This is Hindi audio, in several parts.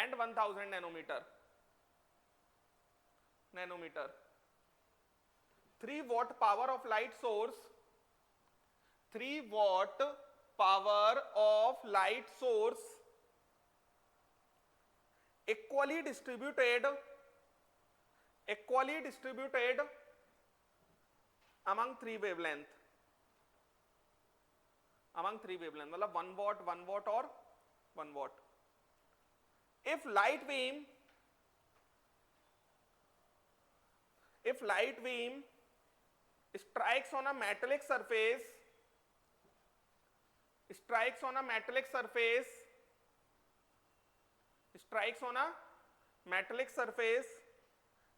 and 1000 nanometer. 3 watt power of light source, 3 watt power of light source equally distributed among 3 wavelength, मतलब 1 watt और 1 watt. If light beam strikes on a metallic surface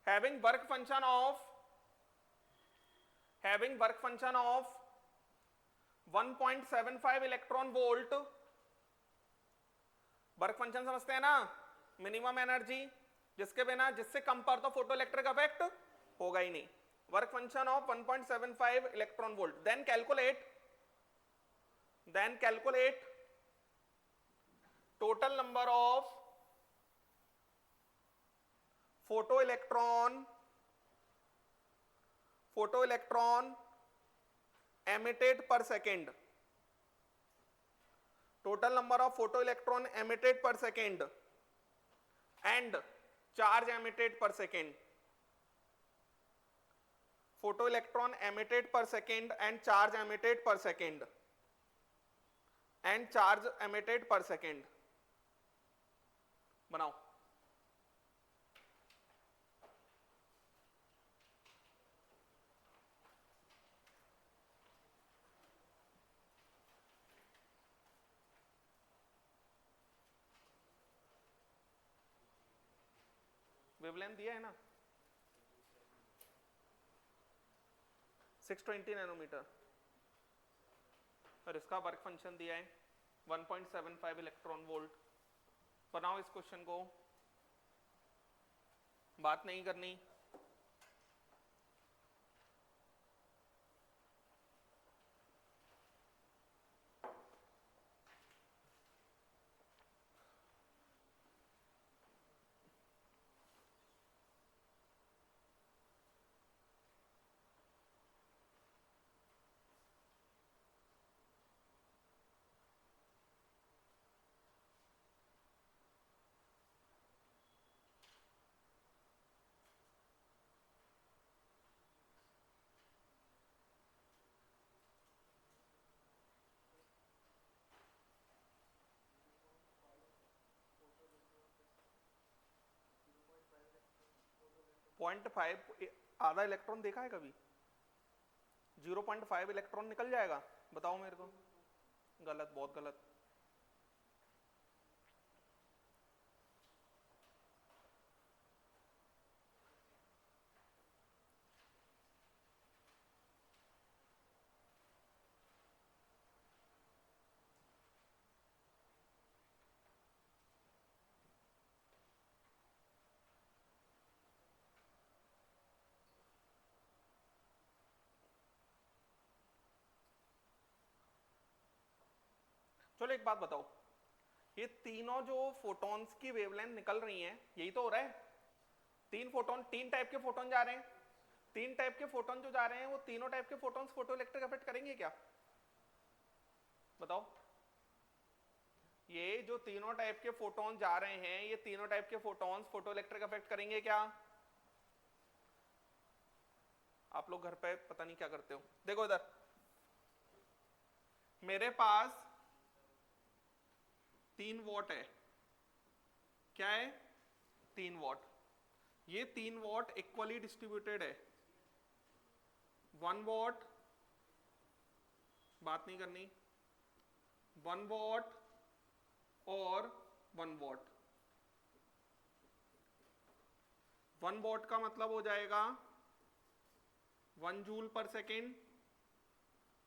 having work function of 1.75 electron volt. Work function समझते हैं ना, मिनिमम एनर्जी, जिससे कम पर तो फोटो इलेक्ट्रिक इफेक्ट होगा ही नहीं. Work function of 1.75 electron volt. Then calculate total number of photo electron emitted per second. Total number of photoelectron emitted per second and charge emitted per second. Photoelectron emitted per second and charge emitted per second. बनाओ. वेवलेंथ दिया है ना 620 नैनोमीटर और इसका वर्क फंक्शन दिया है 1.75 इलेक्ट्रॉन वोल्ट. बनाओ इस क्वेश्चन को, बात नहीं करनी. पॉइंट 5 आधा इलेक्ट्रॉन देखा है कभी? 0.5 इलेक्ट्रॉन निकल जाएगा, बताओ मेरे को. गलत, बहुत गलत. चलो एक बात बताओ, ये तीनों जो फोटॉन्स की वेवलेंथ निकल रही हैं, यही तो हो रहा है. 3 टाइप के फोटोन जा रहे हैं. 3 टाइप के फोटोन जो जा रहे हैं, वो तीनों टाइप के फोटॉन्स फोटो इलेक्ट्रिक इफेक्ट करेंगे क्या? बताओ. ये जो तीनों टाइप के फोटोन जा रहे हैं, ये तीनों टाइप के फोटॉन्स फोटो इलेक्ट्रिक इफेक्ट करेंगे क्या? आप लोग घर पे पता नहीं क्या करते हो. देखो इधर, मेरे पास 3 वॉट है. क्या है? 3 वॉट. ये 3 वॉट इक्वली डिस्ट्रीब्यूटेड है. 1 वॉट, बात नहीं करनी, 1 वॉट और 1 वॉट. 1 वॉट का मतलब हो जाएगा 1 जूल पर सेकेंड.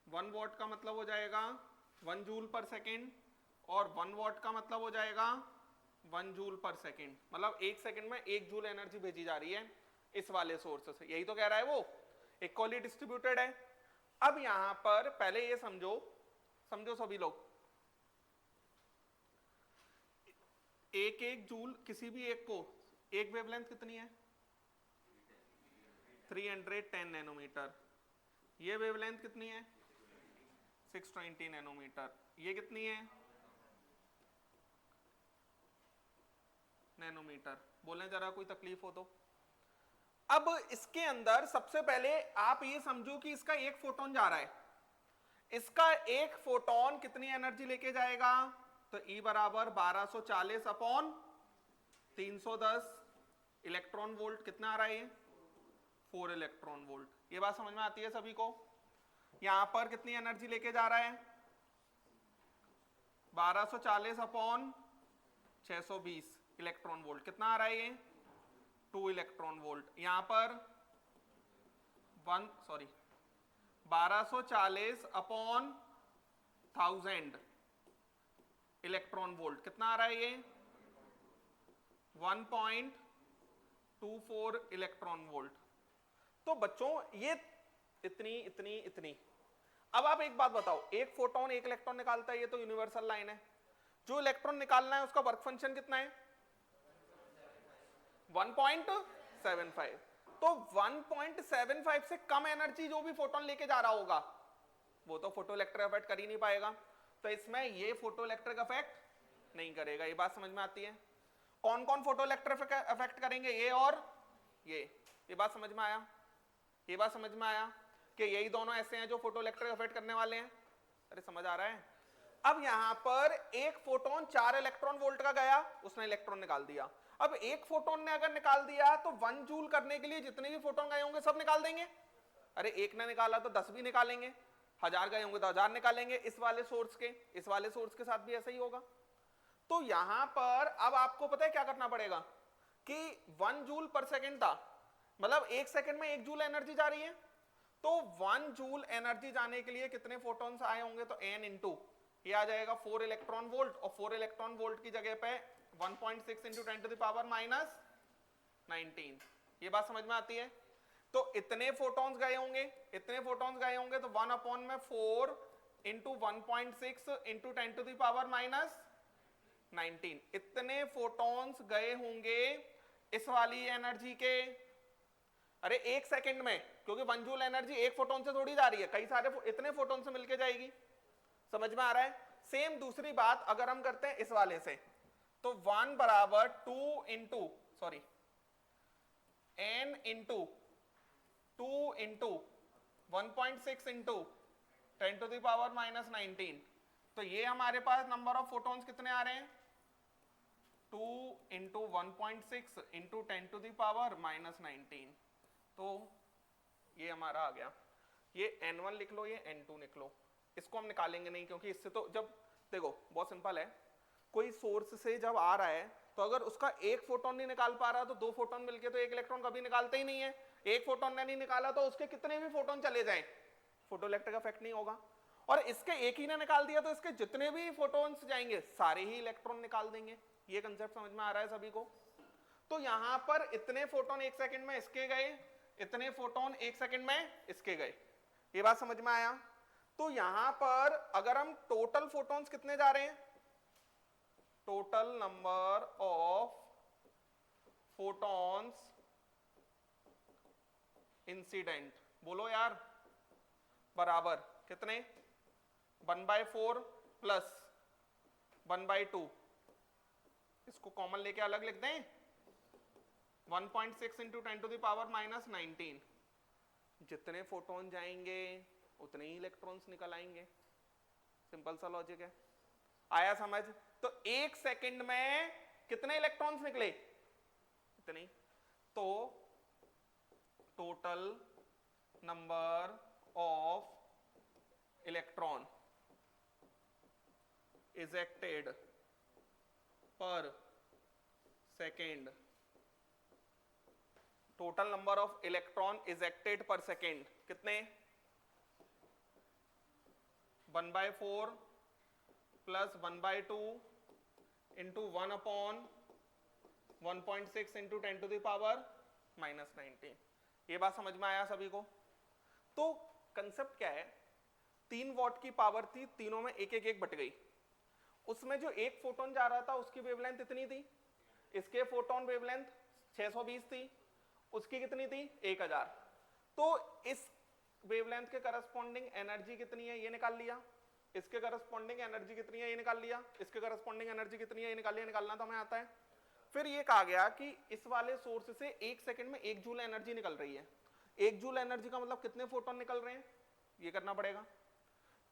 1 वॉट का मतलब हो जाएगा 1 जूल पर सेकेंड और 1 वॉट का मतलब हो जाएगा 1 जूल पर सेकेंड. मतलब 1 सेकेंड में 1 जूल एनर्जी भेजी जा रही है इस वाले सोर्स से. यही तो कह रहा है वो, इक्वली डिस्ट्रीब्यूटेड है. अब यहां पर पहले ये समझो सभी लोग, एक एक जूल किसी भी एक को, एक वेवलेंथ कितनी है 310 नैनोमीटर, ये वेवलेंथ कितनी है 620 नैनोमीटर, ये कितनी है नैनोमीटर। बोलें जरा कोई तकलीफ हो तो। अब इसके अंदर सबसे पहले आप ये समझो कि इसका एक फोटोन जा रहा है, इसका एक फोटोन कितनी एनर्जी लेके जाएगा, तो E बराबर 1240 अपॉन 310 इलेक्ट्रॉन वोल्ट, कितना आ रहा है ये 4 इलेक्ट्रॉन वोल्ट। ये बात समझ में आती है सभी को। यहां पर कितनी एनर्जी लेके जा रहा है 1240 अपॉन 620 इलेक्ट्रॉन वोल्ट, कितना आ रहा है ये 2 इलेक्ट्रॉन वोल्ट। यहां पर 1240 अपॉन 1000 इलेक्ट्रॉन वोल्ट, कितना आ रहा है ये 1.24 इलेक्ट्रॉन वोल्ट। तो बच्चों ये इतनी इतनी इतनी। अब आप एक बात बताओ, एक फोटोन एक इलेक्ट्रॉन निकालता है, ये तो यूनिवर्सल लाइन है, जो इलेक्ट्रॉन निकालना है उसका वर्क फंक्शन कितना है 1.75। तो 1.75 से कम एनर्जी जो भी फोटोन लेके जा रहा होगा वो तो फोटोइलेक्ट्रिक इफेक्ट कर ही नहीं पाएगा, तो इसमें ये फोटोइलेक्ट्रिक इफेक्ट नहीं करेगा। ये बात समझ में आती है। कौन कौन फोटोइलेक्ट्रिक इफेक्ट करेंगे, ये और ये बात समझ में आया। ये बात समझ में आया कि यही दोनों ऐसे हैं जो फोटोइलेक्ट्रिक इफेक्ट करने वाले हैं। अरे समझ आ रहा है। अब यहां पर एक फोटोन 4 इलेक्ट्रॉन वोल्ट का गया, उसने इलेक्ट्रॉन निकाल दिया। अब एक फोटोन ने अगर निकाल दिया तो 1 जूल करने के लिए जितने भी फोटोन गए होंगे सब निकाल देंगे। अरे एक ने निकाला तो 10 भी निकालेंगे, 1000 गए होंगे तो 1000 निकालेंगे। इस वाले सोर्स के साथ भी ऐसा ही होगा। तो यहां पर अब आपको पता है क्या करना पड़ेगा कि 1 जूल पर सेकेंड था, मतलब 1 सेकेंड में 1 जूल एनर्जी जा रही है, तो 1 जूल एनर्जी जाने के लिए कितने फोटोन्स आए होंगे, तो n इंटू ये आ जाएगा 4 इलेक्ट्रॉन वोल्ट, और 4 इलेक्ट्रॉन वोल्ट की जगह पे 1.6 into 10 to the power minus 19। ये बात समझ में आती है। तो इतने फोटॉन्स गए होंगे, तो 1 अपॉन में 4 into 1.6 into 10 to the power minus 19, इतने फोटॉन्स गए होंगे इस वाली एनर्जी के। अरे एक सेकंड में, क्योंकि 1 जूल एनर्जी एक फोटोन से थोड़ी जा रही है, कई सारे इतने फोटोन से मिलके जाएगी। समझ में आ रहा है। सेम दूसरी बात अगर हम करते हैं इस वाले से, तो 1 बराबर 2 into n into 2 into 1.6 into 10 to the power minus 19। तो ये हमारे पास नंबर ऑफ फोटॉन्स कितने आ रहे हैं 2 into 1.6 into 10 to the power minus 19। तो ये हमारा आ गया। ये n1 लिख लो, ये n2 लिख लो। इसको हम निकालेंगे नहीं, क्योंकि इससे तो जब देखो बहुत सिंपल है, कोई सोर्स से जब आ रहा है तो अगर उसका एक फोटोन नहीं निकाल पा रहा तो 2 फोटोन मिलके तो 1 इलेक्ट्रॉन कभी निकालते ही नहीं है। एक फोटोन ने नहीं निकाला तो उसके कितने भी फोटोन चले जाएं फोटोइलेक्ट्रिक इफेक्ट नहीं होगा, और इसके एक ही ने निकाल दिया तो इसके जितने भी फोटोन्स जाएंगे सारे ही इलेक्ट्रॉन निकाल देंगे। ये कंसेप्ट समझ में आ रहा है सभी को। तो यहां पर इतने फोटोन 1 सेकंड में इसके गए, इतने फोटोन 1 सेकंड में इसके गए। ये बात समझ में आया। तो यहां पर अगर हम टोटल फोटॉन्स कितने जा रहे हैं, total number of photons incident, बोलो यार, बराबर कितने 1/4 प्लस 1/2, इसको कॉमन लेके अलग लिख दें 1.6 into 10 to the power minus 19। जितने फोटोन जाएंगे उतने ही इलेक्ट्रॉन्स निकल आएंगे। सिंपल सा लॉजिक है। आया समझ। तो 1 सेकंड में कितने इलेक्ट्रॉन्स निकले, इतने। तो total number of electron ejected per second, total number of electron ejected per second कितने 1/4 plus 1/2 into 1 upon 1.6 into 10 to the power minus 19। ये बात समझ में आया सभी को। तो कंसेप्ट क्या है, 3 वॉट की पावर थी, तीनों में एक एक एक बट गई, उसमें जो एक फोटोन जा रहा था उसकी वेवलेंथ इतनी थी, इसके फोटोन वेवलेंथ 620 थी, उसकी कितनी थी 1000। तो इस वेवलेंथ के करस्पॉन्डिंग एनर्जी कितनी है ये निकाल लिया, इसके करस्पॉन्डिंग एनर्जी कितनी है ये निकाल लिया, इसके करस्पॉन्डिंग एनर्जी कितनी है ये निकाल लिया, निकालना तो हमें आता है। फिर ये कहा गया कि इस वाले सोर्स से 1 सेकंड में 1 जूल एनर्जी निकल रही है। 1 जूल एनर्जी का मतलब कितने फोटोन निकल रहे हैं ये करना पड़ेगा।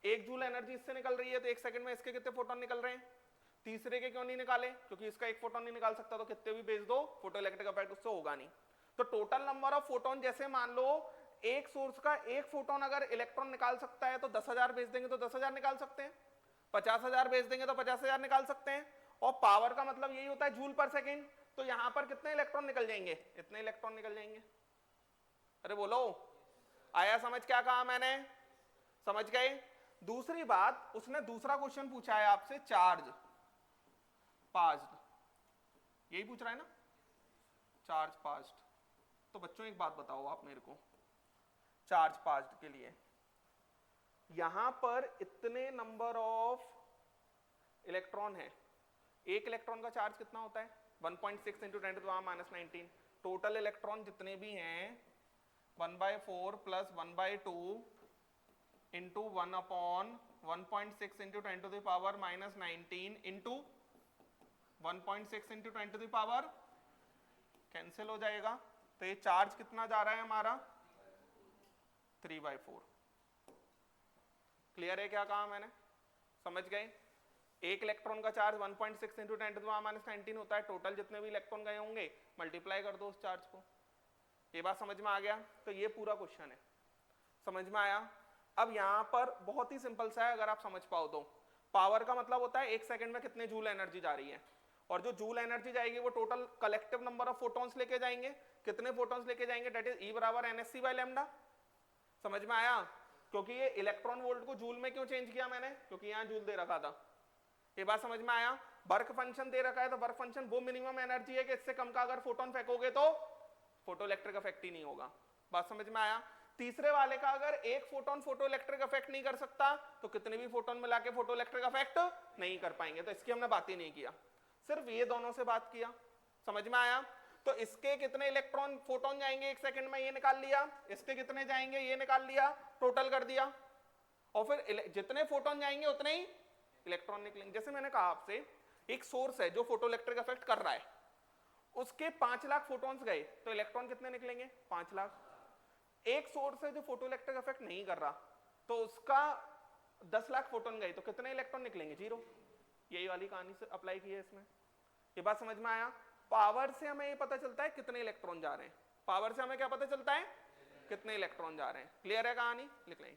1 जूल एनर्जी इससे निकल रही है तो 1 सेकंड में इसके कितने फोटोन निकल रहे हैं, तीसरे के क्यों नहीं निकाले, क्योंकि इसका एक फोटोन नहीं निकाल सकता, तो कितने भी भेज दो फोटो इलेक्ट्रिक इफेक्ट उससे होगा नहीं। तो टोटल नंबर ऑफ फोटोन, जैसे मान लो एक सोर्स का एक फोटोन अगर इलेक्ट्रॉन निकाल सकता है तो 10,000 भेज देंगे तो 10,000 निकाल सकते हैं, 50,000 भेज देंगे तो 50,000 निकाल सकते हैं। और पावर का मतलब यही होता है जूल पर सेकेंड, तो यहां पर कितने इलेक्ट्रॉन निकल जाएंगे, इतने इलेक्ट्रॉन निकल जाएंगे। अरे बोलो, आया समझ क्या कहा मैंने, समझ गए। दूसरी बात, उसने दूसरा क्वेश्चन पूछा है आपसे, चार्ज पास्ड, यही पूछ रहा है ना, चार्ज पास्ड। तो बच्चों एक बात बताओ आप मेरे को, चार्ज पास्ड के लिए यहां पर इतने नंबर ऑफ इलेक्ट्रॉन है, एक इलेक्ट्रॉन का चार्ज कितना होता है 1.6 इंटू 10⁻⁻19। टोटल इलेक्ट्रॉन जितने भी हैं 1/4 plus 1/2 into 1/1.6 into 10⁻⁻19 into 1.6 into 10⁻, cancel हो जाएगा। तो ये चार्ज कितना जा रहा है हमारा 3/4। क्लियर है क्या कहा मैंने, समझ गए। एक इलेक्ट्रॉन का चार्ज 1.6 इंटू 10⁻⁻19 होता है, टोटल जितने भी इलेक्ट्रॉन गए होंगे मल्टीप्लाई कर दो उस चार्ज को। ये बात समझ में आ गया, तो ये पूरा क्वेश्चन है, समझ में आया। अब यहां पर बहुत ही सिंपल सा है, अगर आप समझ पाओ तो। पावर का मतलब होता है 1 सेकंड में कितने जूल एनर्जी जा रही है, और जो जूल एनर्जी जाएगी वो total collective number of photons लेके जाएंगे। कितने फोटॉन्स लेके जाएंगे, दैट इज E बराबर NsC/λ। समझ में आया। क्योंकि ये इलेक्ट्रॉन वोल्ट को जूल में क्यों चेंज किया मैंने, क्योंकि यहाँ जूल दे रखा था। ये बात समझ में आया। वर्क फंक्शन दे रखा है तो वर्क फंक्शन वो मिनिमम एनर्जी है कि इससे कम का अगर फोटोन फेंकोगे तो फोटो इलेक्ट्रिक इफेक्ट ही नहीं होगा। बात समझ में आया। तीसरे वाले का अगर एक फोटोन फोटो इलेक्ट्रिक इफेक्ट नहीं कर सकता तो कितने भी फोटोन मिला के फोटो इलेक्ट्रिक इफेक्ट नहीं कर पाएंगे, तो इसकी हमने बात ही नहीं किया, सिर्फ ये दोनों से बात किया। समझ में आया। तो इसके कितने इलेक्ट्रॉन फोटोन जाएंगे 1 सेकंड में, ये निकाल लिया, इसके कितने जाएंगे ये निकाल लिया, टोटल कर दिया, और फिर जितने फोटोन जाएंगे उतने ही इलेक्ट्रॉन निकलेंगे। जैसे मैंने कहा आपसे, एक सोर्स है जो फोटो इलेक्ट्रिक इफेक्ट कर रहा है, उसके 5 लाख फोटोन्स गए तो इलेक्ट्रॉन कितने निकलेंगे 5 लाख। एक सोर्स है जो फोटो इलेक्ट्रिक इफेक्ट नहीं कर रहा, तो उसका 10 लाख फोटोन गए तो कितने इलेक्ट्रॉन निकलेंगे 0। यही वाली कहानी से अप्लाई की है इसमें। ये बात समझ में आया। पावर से हमें ये पता चलता है कितने इलेक्ट्रॉन जा रहे हैं, पावर से हमें क्या पता चलता है कितने इलेक्ट्रॉन जा रहे हैं। क्लियर है कहानी, लिख लें।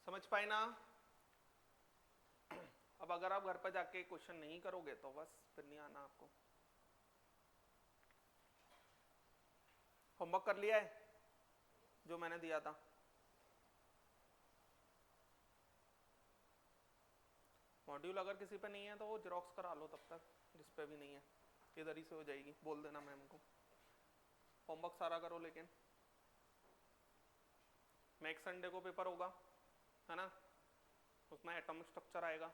समझ पाए ना। अब अगर आप घर पर जाके क्वेश्चन नहीं करोगे तो बस फिर नहीं आना आपको। होमवर्क कर लिया है जो मैंने दिया था, मॉड्यूल अगर किसी पे नहीं है तो वो जेरोक्स करा लो तब तक, जिस पे भी नहीं है इधर ही से हो जाएगी, बोल देना मैम को। होमवर्क सारा करो, लेकिन नेक्स्ट संडे को पेपर होगा, है ना, उसमें एटॉमिक स्ट्रक्चर आएगा।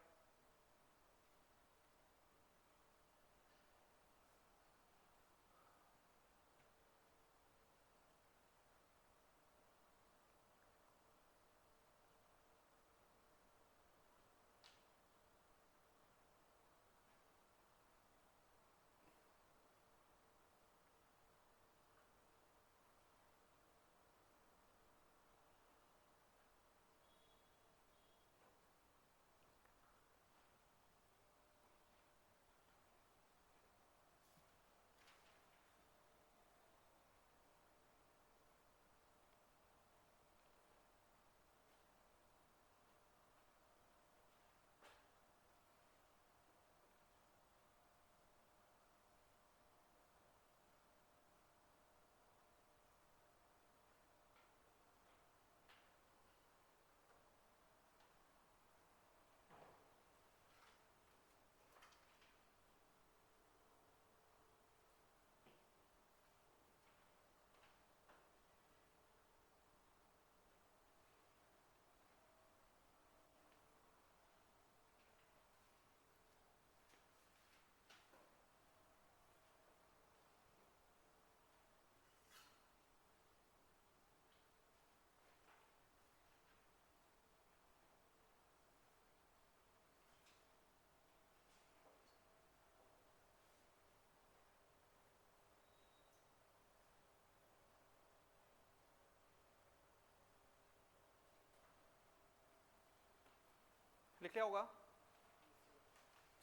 लिख लिया होगा,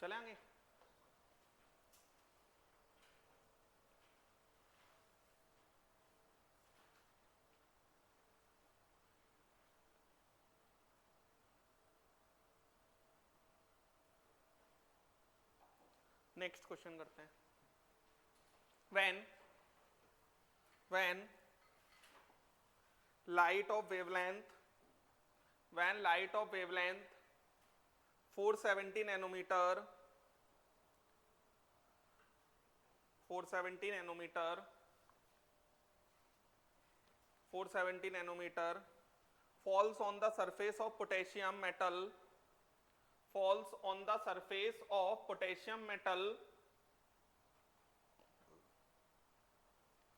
चले आगे। नेक्स्ट क्वेश्चन करते हैं। when light of wavelength 470 nanometer 470 nanometer falls on the surface of potassium metal falls on the surface of potassium metal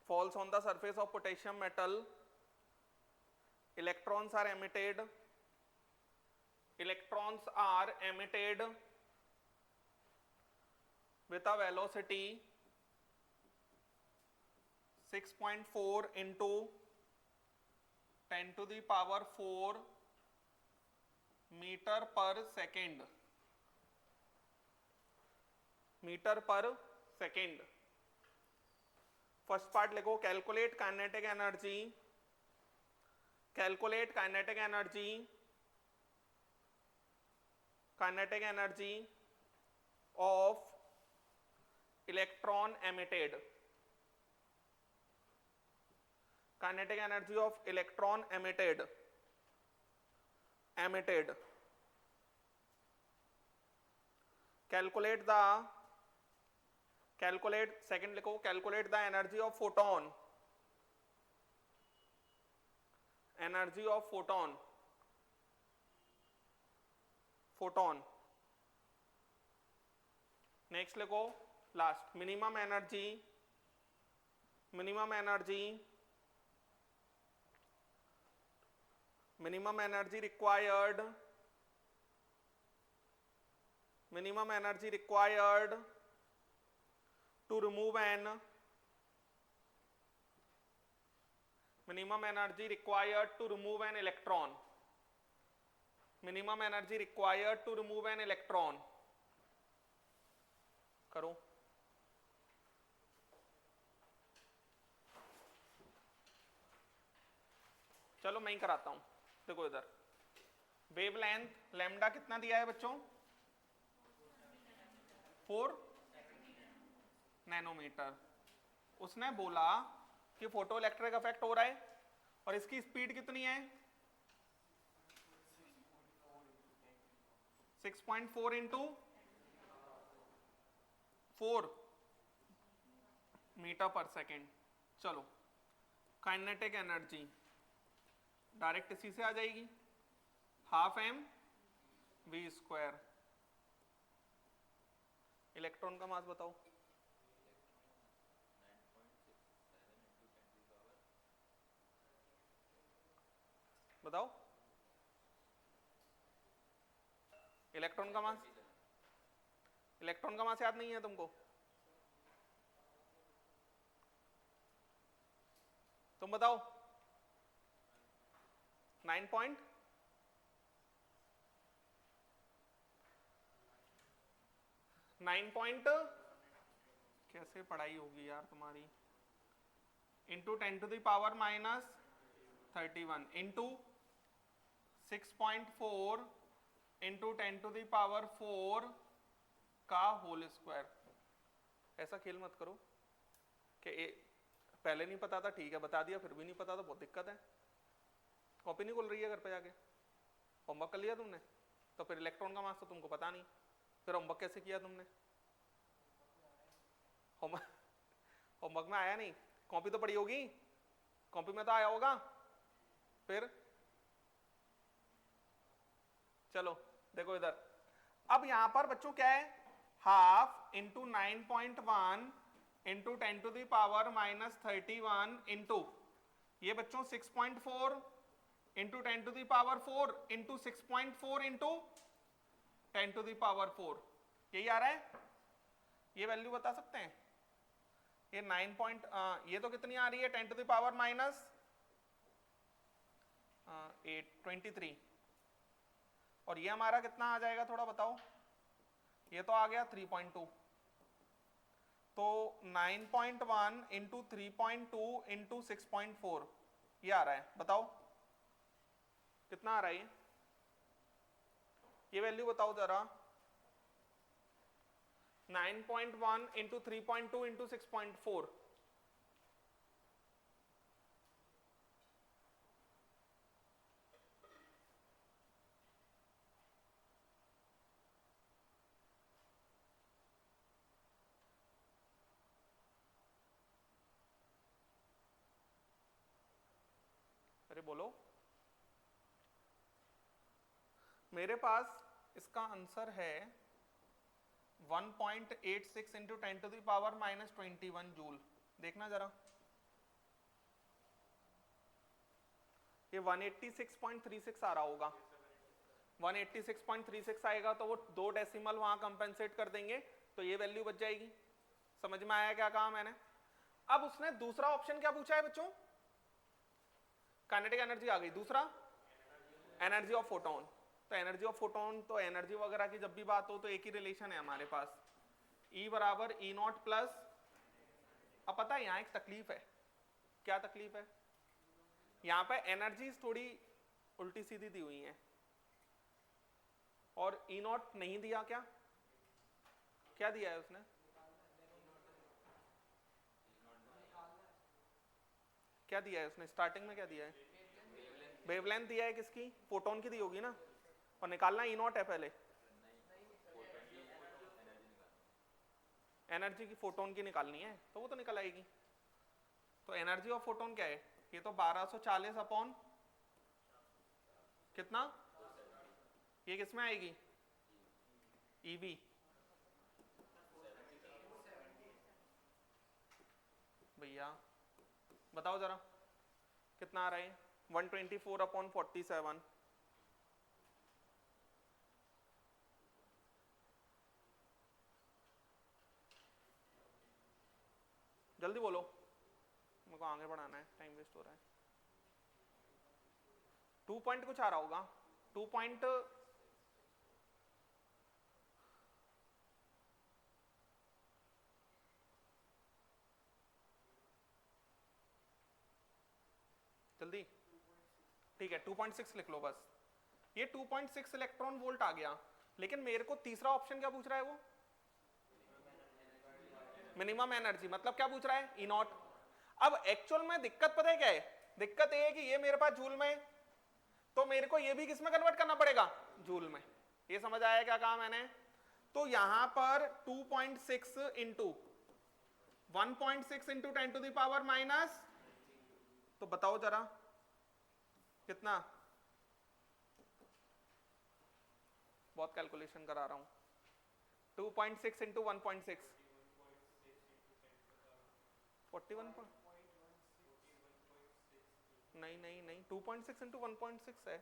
falls on the surface of potassium metal electrons are emitted with a velocity 6.4 into 10 to the power 4 meter per second first part लिखो, calculate kinetic energy of electron emitted second लिखो, calculate the energy of photon next लिखो last, minimum energy required to remove an electron करो। चलो मैं ही कराता हूं, देखो इधर वेवलेंथ लैम्डा कितना दिया है बच्चों, 4 नैनोमीटर। उसने बोला कि फोटो इलेक्ट्रिक इफेक्ट हो रहा है और इसकी स्पीड कितनी है 6.4 इंटू 4 मीटर पर सेकेंड। चलो काइनेटिक एनर्जी डायरेक्ट इसी से आ जाएगी, half m v square. Electron का मास बताओ। बताओ इलेक्ट्रॉन का मास। इलेक्ट्रॉन का मास याद नहीं है तुमको? तुम बताओ। 9 पॉइंट कैसे पढ़ाई होगी यार तुम्हारी, into 10 to the power minus 31 into 6.4 into 10 to the power 4 का होल स्क्वायर। ऐसा खेल मत करो कि पहले नहीं पता था, ठीक है बता दिया, फिर भी नहीं पता तो बहुत दिक्कत है। कॉपी नहीं खुल रही है घर पे जाके, होमवर्क कर लिया तुमने? तो फिर इलेक्ट्रॉन का मास तो तुमको पता नहीं, फिर होमवर्क कैसे किया तुमने? होमवर्क में आया नहीं, कॉपी तो पढ़ी होगी, कॉपी में तो आया होगा। फिर चलो देखो इधर, अब यहां पर बच्चों क्या है, half into 9.1 into 10 to the power minus 31 into ये बच्चों 6.4 into 10 to the power 4 into 6.4 into 10 to the power 4, यही आ रहा है। ये वैल्यू बता सकते हैं? ये 9 ये तो कितनी आ रही है, 10 टू द पावर माइनस 23, और ये हमारा कितना आ जाएगा थोड़ा बताओ? ये तो आ गया 3.2, तो 9.1 इंटू 3.2 इंटू 6.4 ये आ रहा है, बताओ कितना आ रहा है ये वैल्यू बताओ जरा। 9.1 इंटू 3.2 इंटू 6.4, अरे बोलो। मेरे पास इसका आंसर है 1.86 into 10 to the power minus 21 joule. देखना जरा, ये 186.36 आ रहा होगा, 186.36 आएगा तो वो 2 डेसिमल वहां कंपेंसेट कर देंगे, तो ये वैल्यू बच जाएगी। समझ में आया क्या कहा मैंने? अब उसने दूसरा ऑप्शन क्या पूछा है बच्चों? काइनेटिक एनर्जी आ गई, दूसरा एनर्जी ऑफ फोटोन। तो एनर्जी ऑफ फोटोन, तो एनर्जी वगैरह की जब भी बात हो तो एक ही रिलेशन है हमारे पास, E बराबर E0 प्लस। अब पता है यहाँ एक तकलीफ है, क्या तकलीफ है? यहाँ पे एनर्जी थोड़ी उल्टी सीधी दी हुई है, और E0 नहीं दिया। क्या क्या दिया है उसने? क्या दिया है उसने स्टार्टिंग में? क्या दिया है? वेवलेंथ दिया है, किसकी? फोटोन की दी होगी ना, और निकालना E0 है पहले। एनर्जी की फोटोन की निकालनी है, तो वो तो निकल आएगी। तो एनर्जी ऑफ फोटोन क्या है? ये तो 1240 अपॉन कितना, ये किस में आएगी? EV। भैया बताओ जरा कितना आ रहा है? 124 अपॉन 47। जल्दी बोलो, मेरे को आगे बढ़ाना है, टाइम वेस्ट हो रहा है। 2 पॉइंट कुछ आ रहा होगा, 2 पॉइंट जल्दी, ठीक है 2.6 लिख लो बस। ये 2.6 इलेक्ट्रॉन वोल्ट आ गया, लेकिन मेरे को तीसरा ऑप्शन क्या पूछ रहा है? वो मिनिमम एनर्जी, मतलब क्या पूछ रहा है? E0। अब एक्चुअल में दिक्कत पता है क्या है? दिक्कत ये है कि ये मेरे पास जूल में, तो मेरे को ये भी किस में कन्वर्ट करना पड़ेगा? जूल में। ये समझ आया क्या कहा मैंने? तो यहां पर 2.6 into 1.6 into 10 to the power minus, तो बताओ जरा कितना? बहुत कैलकुलेशन करा रहा हूं। 2.6 इंटू 1.6 41 नहीं नहीं नहीं 2.6 इंटू 1.6 है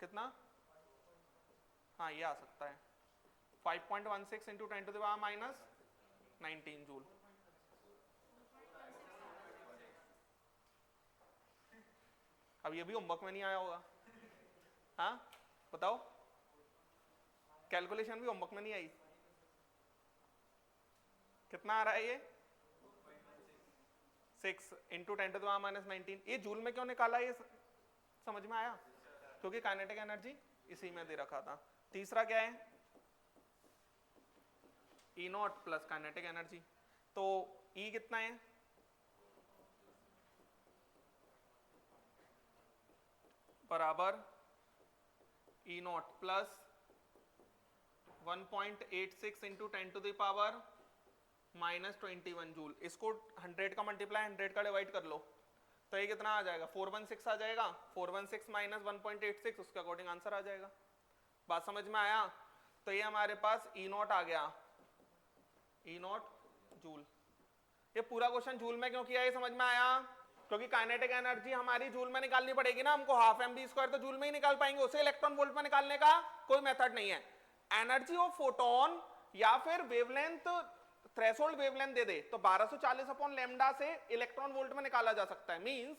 कितना? हाँ ये आ सकता है 5.16 into 10 to the power minus 19 joule. अब ये भी होमवर्क में नहीं आया होगा। हाँ बताओ, कैलकुलेशन भी होमवर्क में नहीं आई। कितना आ रहा है ये? 6 into 10 to the power minus 19। ये जूल में क्यों निकाला, ये समझ में आया? क्योंकि काइनेटिक एनर्जी इसी में दे रखा था। तीसरा क्या है? E naught plus kinetic energy. तो ई कितना है? बराबर E naught plus 1.86 into 10 to the power minus 21 joule. इसको 100 का मल्टीप्लाई 100 का डिवाइड कर लो, तो ये कितना आ जाएगा? 416 आ जाएगा। 416 माइनस 1.86 उसके अकॉर्डिंग आंसर आ जाएगा। बात समझ में आया? तो ये हमारे पास ई नॉट आ गया, ई नॉट जूल। ये पूरा क्वेश्चन जूल में क्यों किया, ये समझ में आया? क्योंकि काइनेटिक एनर्जी हमारी जूल में निकालनी पड़ेगी ना हमको। हाफ एम बी स्क्वायर तो जूल में ही निकाल पाएंगे, उसे इलेक्ट्रॉन वोल्ट में निकालने का कोई मेथड नहीं है। एनर्जी ऑफ फोटोन या फिर वेवलेंथ, थ्रेशोल्ड वेवलेंथ दे दे तो 1240 अपॉन लैम्डा से इलेक्ट्रॉन वोल्ट में निकाला जा सकता है। मींस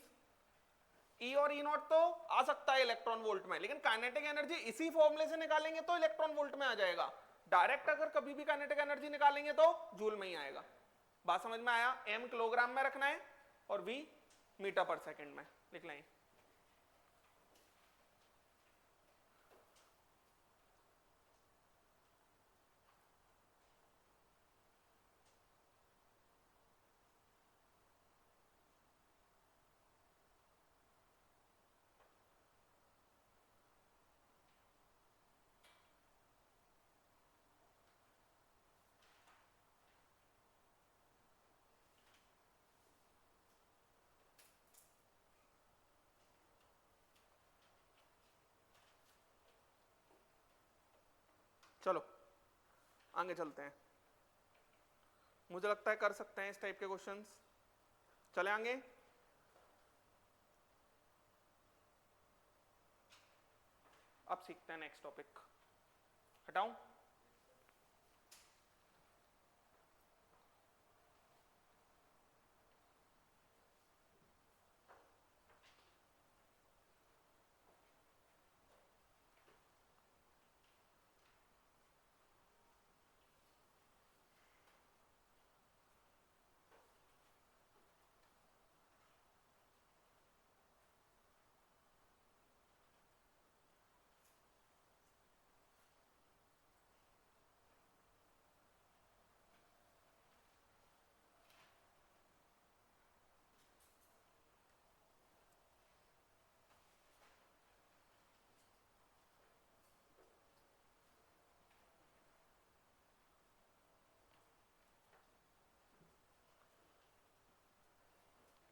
ई और ई नॉट तो आ सकता है इलेक्ट्रॉन वोल्ट में, लेकिन काइनेटिक एनर्जी इसी फॉर्मूले से निकालेंगे तो इलेक्ट्रॉन वोल्ट में आ जाएगा। डायरेक्ट अगर कभी भी काइनेटिक एनर्जी निकालेंगे तो जूल में ही आएगा। बात समझ में आया? एम किलोग्राम में रखना है और वी मीटर पर सेकंड में लिख लें। चलो आगे चलते हैं, मुझे लगता है कर सकते हैं इस टाइप के क्वेश्चंस। चले आगे। अब सीखते हैं नेक्स्ट टॉपिक। हटाऊं?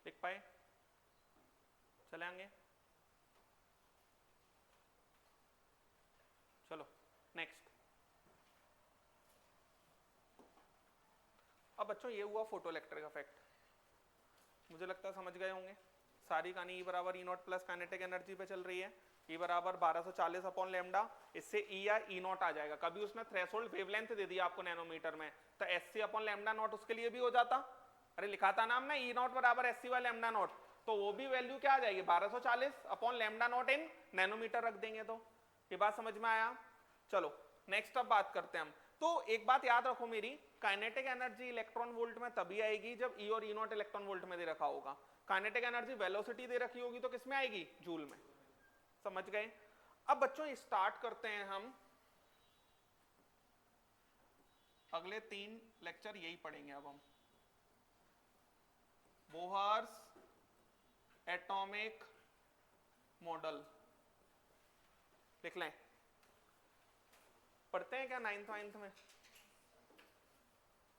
लिख पाए? चले आगे। चलो नेक्स्ट। अब बच्चों ये हुआ फोटो इलेक्ट्रिक इफेक्ट, मुझे लगता है समझ गए होंगे। सारी कहानी ई बराबर E naught plus kinetic energy पे चल रही है। ई बराबर 1240 अपॉन लैम्डा, इससे ई या ई नॉट आ जाएगा। कभी उसने थ्रेशोल्ड वेवलेंथ दे दिया आपको नैनोमीटर में, तो S C upon lambda naught उसके लिए भी हो जाता। अरे लिखा था नाम ना ई नॉट बराबर S C by lambda naught, तो वो भी वैल्यू क्या आ जाएगी 1240 upon lambda naught in nanometre रख देंगे। तो ये बात समझ में आया? चलो नेक्स्ट अब बात करते हैं हम। तो एक बात याद रखो मेरी, काइनेटिक एनर्जी इलेक्ट्रॉन वोल्ट में तभी आएगी जब ई और ई नॉट इलेक्ट्रॉन वोल्ट में दे रखा होगा। काइनेटिक एनर्जी वेलोसिटी दे रखी होगी तो किसमें आएगी? जूल में। समझ गए? अब बच्चों स्टार्ट करते हैं हम, अगले 3 लेक्चर यही पढ़ेंगे अब हम। बोहर्स एटॉमिक मॉडल, लिख लें, पढ़ते हैं क्या 9th 9th में?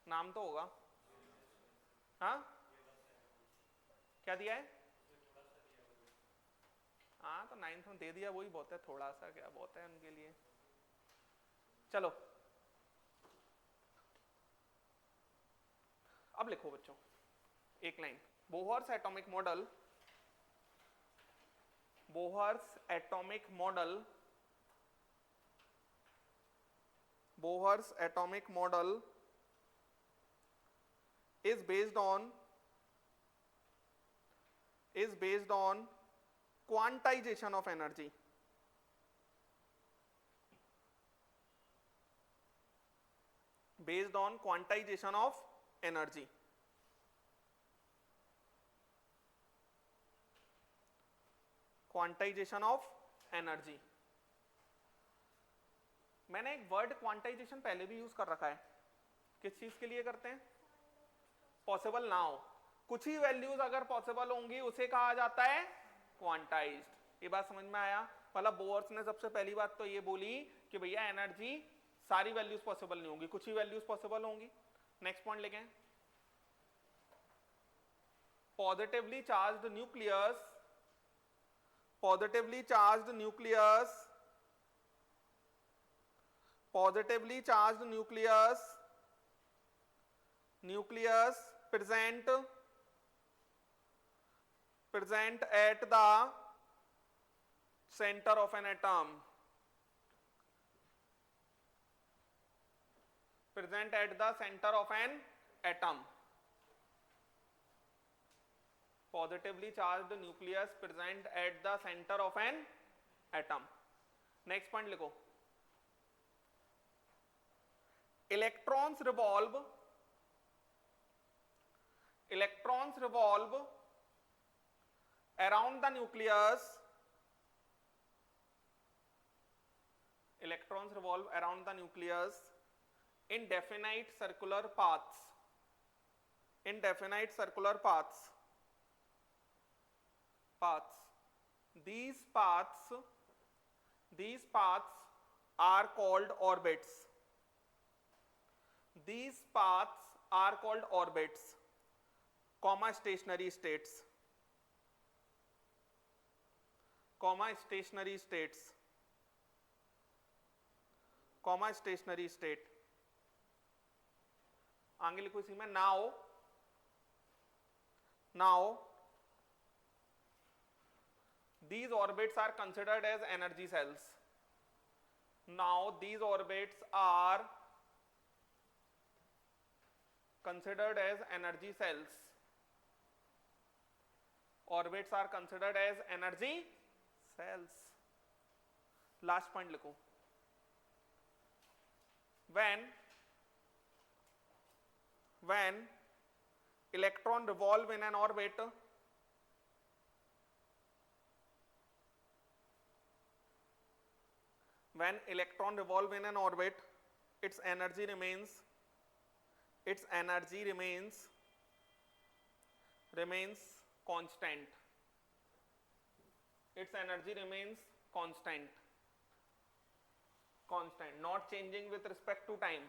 नाम तो होगा, हाँ क्या दिया है? हाँ तो 9th में दे दिया, वही बहुत है, थोड़ा सा क्या बहुत है उनके लिए। चलो अब लिखो बच्चों एक line, Bohr's atomic model, Bohr's atomic model, Bohr's atomic model is based on quantization of energy, based on quantization of energy, quantization of energy। मैंने एक वर्ड क्वांटाइजेशन पहले भी यूज कर रखा है, किस चीज के लिए करते हैं? पॉसिबल ना हो, कुछ ही वैल्यूज अगर पॉसिबल होंगी उसे कहा जाता है क्वांटाइज्ड। ये बात समझ में आया? मतलब बोहर्स ने सबसे पहली बात तो ये बोली कि भैया एनर्जी सारी वैल्यूज पॉसिबल नहीं होंगी, कुछ ही वैल्यूज पॉसिबल होंगी। नेक्स्ट पॉइंट लिखें, positively charged nucleus, positively charged nucleus, positively charged nucleus, nucleus present at the center of an atom, present at the center of an atom, positively charged nucleus present at the center of an atom। next point लिखो, electrons revolve, electrons revolve around the nucleus, electrons revolve around the nucleus in definite circular paths, in definite circular paths, these paths are called orbits, these paths are called orbits, comma stationary states, comma stationary states, comma stationary state। आगे लिखो इसी में, now these orbits are considered as energy cells, now these orbits are considered as energy cells, orbits are considered as energy cells। last point लिखो, when electron revolve in an orbit, when electron revolve in an orbit, its energy remains constant, its energy remains constant, not changing with respect to time,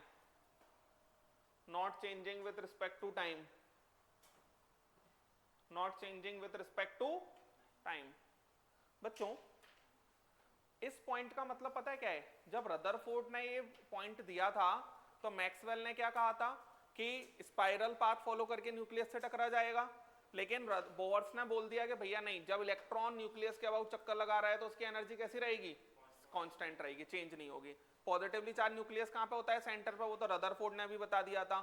not changing with respect to time, not changing with respect to time। बच्चों इस पॉइंट का मतलब पता है क्या है? जब रदरफोर्ड ने ये पॉइंट दिया था तो मैक्सवेल ने क्या कहा था कि स्पाइरल पाथ फॉलो करके न्यूक्लियस से टकरा जाएगा, लेकिन बोहर्स ने बोल दिया कि भैया नहीं, जब इलेक्ट्रॉन न्यूक्लियस के अबाउट चक्कर लगा रहा है तो उसकी एनर्जी कैसी रहेगी? कांस्टेंट रहेगी, चेंज नहीं होगी। पॉजिटिवली चार्ज न्यूक्लियस कहां पे होता है? सेंटर पे, वो तो रदरफोर्ड ने भी बता दिया था।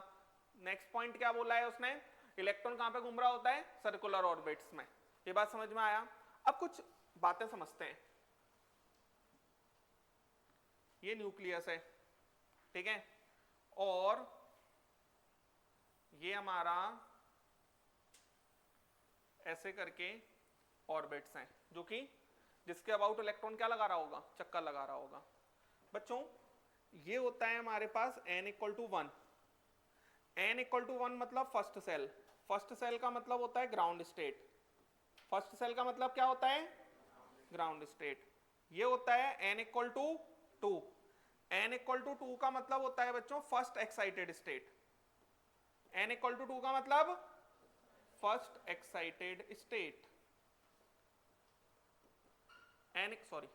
नेक्स्ट पॉइंट क्या बोला है उसने? इलेक्ट्रॉन कहां पे घूम रहा होता है? सर्कुलर ऑर्बिट्स में। ये बात समझ में आया? अब कुछ बातें समझते हैं। ये न्यूक्लियस है, ठीक है, और ये हमारा ऐसे करके ऑर्बिट्स हैं, जो कि जिसके अबाउट इलेक्ट्रॉन क्या लगा रहा होगा? चक्कर लगा रहा होगा। बच्चों ये होता है हमारे पास n = 1, n = 1 मतलब फर्स्ट सेल। फर्स्ट सेल का मतलब होता है ग्राउंड स्टेट। फर्स्ट सेल का मतलब क्या होता है? Ground state. ये होता है n equal to 2। n equal to 2 का मतलब होता है बच्चों first excited state. n equal to 2 का मतलब first excited state. Sorry,